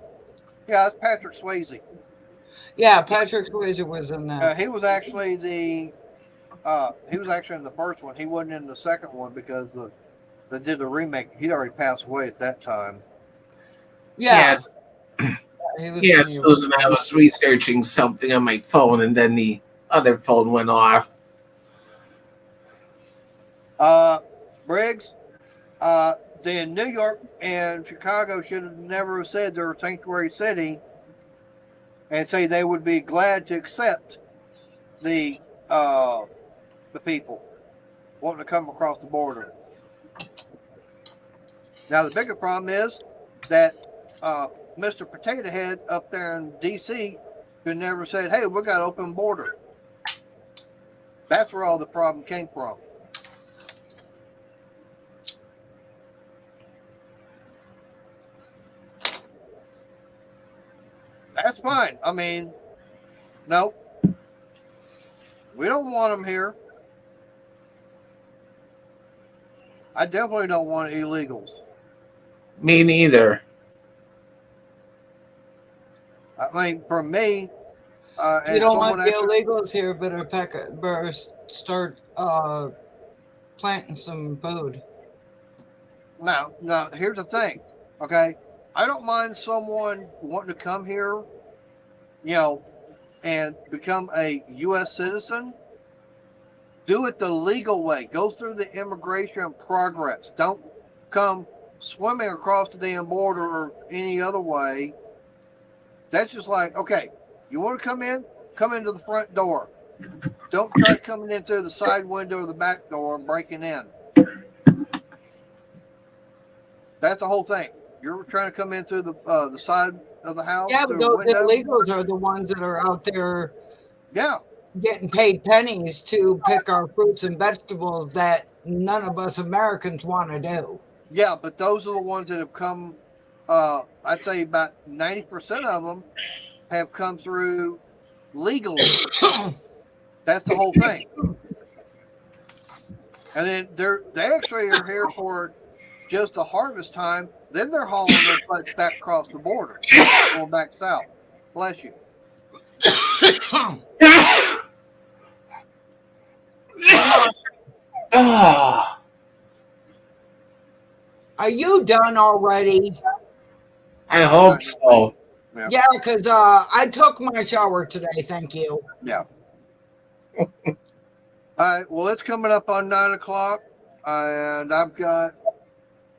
Yeah, that's Patrick Swayze. Yeah, Patrick Swayze was in that. He was actually in the first one. He wasn't in the second one because they did the remake. He'd already passed away at that time. Yes. He was Yes, in the- Susan, I was researching something on my phone and then the other phone went off. Briggs, then New York and Chicago should have never said they're a sanctuary city and say they would be glad to accept the people wanting to come across the border. Now the bigger problem is that Mr. Potato Head up there in D.C. could never said, "Hey, we got open border." That's where all the problem came from. That's fine. I mean, no, we don't want them here. I definitely don't want illegals. Me neither. I mean, for me, You and don't want someone the actually, illegals here, better start planting some food. no, here's the thing, okay? I don't mind someone wanting to come here, and become a U.S. citizen. Do it the legal way. Go through the immigration progress. Don't come swimming across the damn border or any other way. That's just like, okay, you want to come in? Come into the front door. Don't try coming in through the side window or the back door and breaking in. That's the whole thing. You're trying to come in through the side of the house, Yeah, but through a those window. illegals are the ones that are out there Yeah, getting paid pennies to pick our fruits and vegetables that none of us Americans want to do. yeah, but those are the ones that have come. I'd say about 90% of them have come through legally. That's the whole thing. And then they actually are here for just the harvest time. Then they're hauling their butts back across the border, going back south. Bless you. Ah, Are you done already? I hope so. Yeah, because I took my shower today. Thank you. Yeah. All right. Well, it's coming up on 9:00, and I've got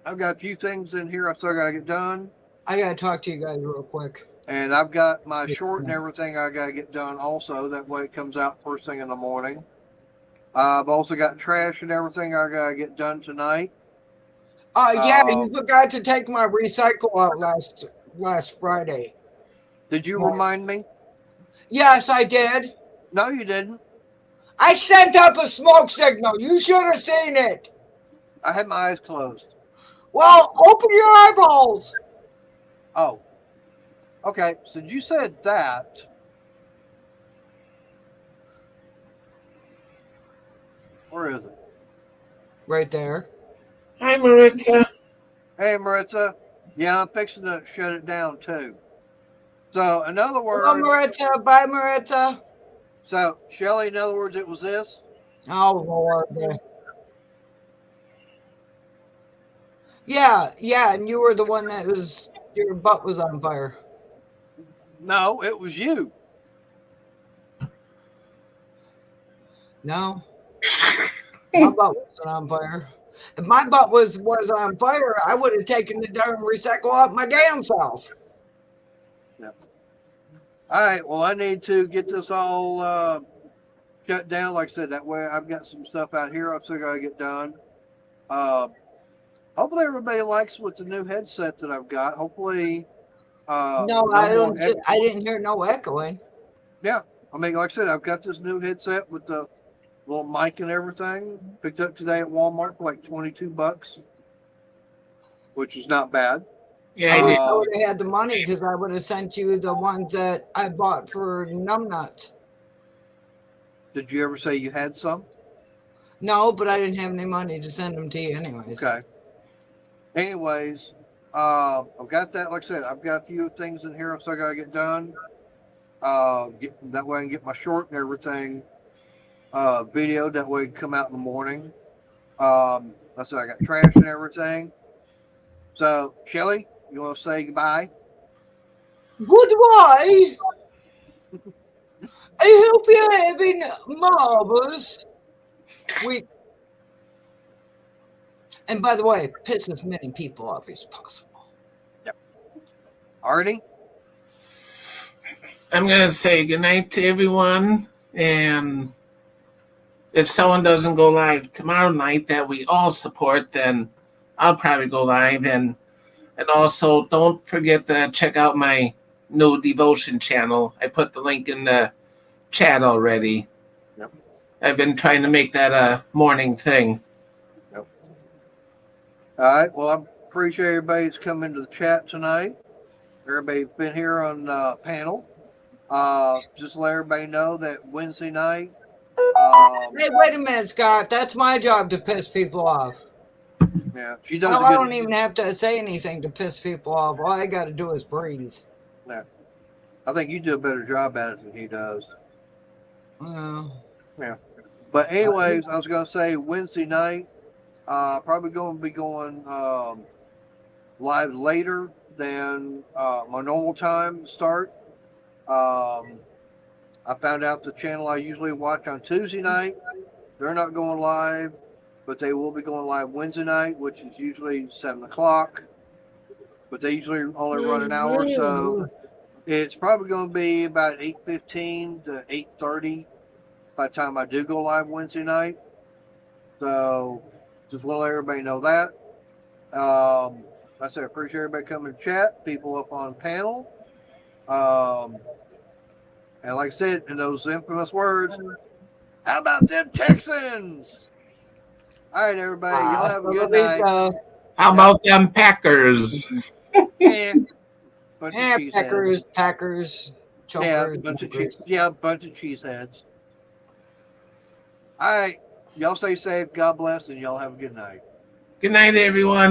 a few things in here I still gotta get done, I gotta talk to you guys real quick. and I've got my short and everything I gotta get done also. That way it comes out first thing in the morning. I've also got trash and everything I gotta get done tonight. Yeah, you forgot to take my recycle out last Friday. Did you Right. remind me? Yes, I did. No, you didn't. I sent up a smoke signal. You should have seen it. I had my eyes closed. Well, open your eyeballs. Oh, okay. So you said that. Where is it? Right there. Hi, Maritza. Hey, Maritza. Yeah, I'm fixing to shut it down too. So, in other Hello, words, Maritza. Bye, Maritza. so Shelly, in other words, it was this. Oh, Lord. Yeah, and you were the one that your butt was on fire. No, it was you. No, my butt wasn't on fire. If my butt was on fire, I would have taken it down and recycle out my damn self. Yeah. All right. Well, I need to get this all shut down. Like I said, that way I've got some stuff out here I've still got to get done. Uh, hopefully everybody likes with the new headset that I've got. Hopefully, No, more I didn't hear no echoing. Yeah, I mean, like I said, I've got this new headset with the little mic and everything. Picked up today at Walmart for like $22, which is not bad. Yeah, I did. I would have had the money because I would have sent you the ones that I bought for numbnuts. Did you ever say you had some? No, but I didn't have any money to send them to you anyways. Okay. Anyways, I've got that. Like I said, I've got a few things in here I still got to get done. That way I can get my short and everything videoed. That way it can come out in the morning. Like I said, I got trash and everything. So, Shelly, you want to say goodbye? Goodbye. I hope you're having marvelous week. And by the way, piss as many people off as possible. Artie? I'm going to say goodnight to everyone. And if someone doesn't go live tomorrow night that we all support, then I'll probably go live. And also, don't forget to check out my new devotion channel. I put the link in the chat already. Yep. I've been trying to make that a morning thing. Yep. All right. Well, I appreciate everybody's coming to the chat tonight. Everybody's been here on panel. Just let everybody know that Wednesday night. Hey, wait a minute, Scott. That's my job to piss people off. Yeah, she does. I don't even have to say anything to piss people off. All I got to do is breathe. Yeah. I think you do a better job at it than he does. Yeah. But anyways, I was going to say Wednesday night, probably going to be going live later than my normal time start. I found out the channel I usually watch on Tuesday night, they're not going live, but they will be going live Wednesday night, which is usually 7 o'clock. But they usually only run an hour, so it's probably going to be about 8:15 to 8:30 by the time I do go live Wednesday night. So just want to let everybody know that. I said I appreciate everybody coming to chat, people up on panel. And like I said, in those infamous words, how about them Texans? All right, everybody. Y'all have a good night. How about them Packers? Bunch of cheeseheads. Packers, chokers. Bunch of cheeseheads. All right. Y'all stay safe. God bless, and y'all have a good night. Good night, everyone.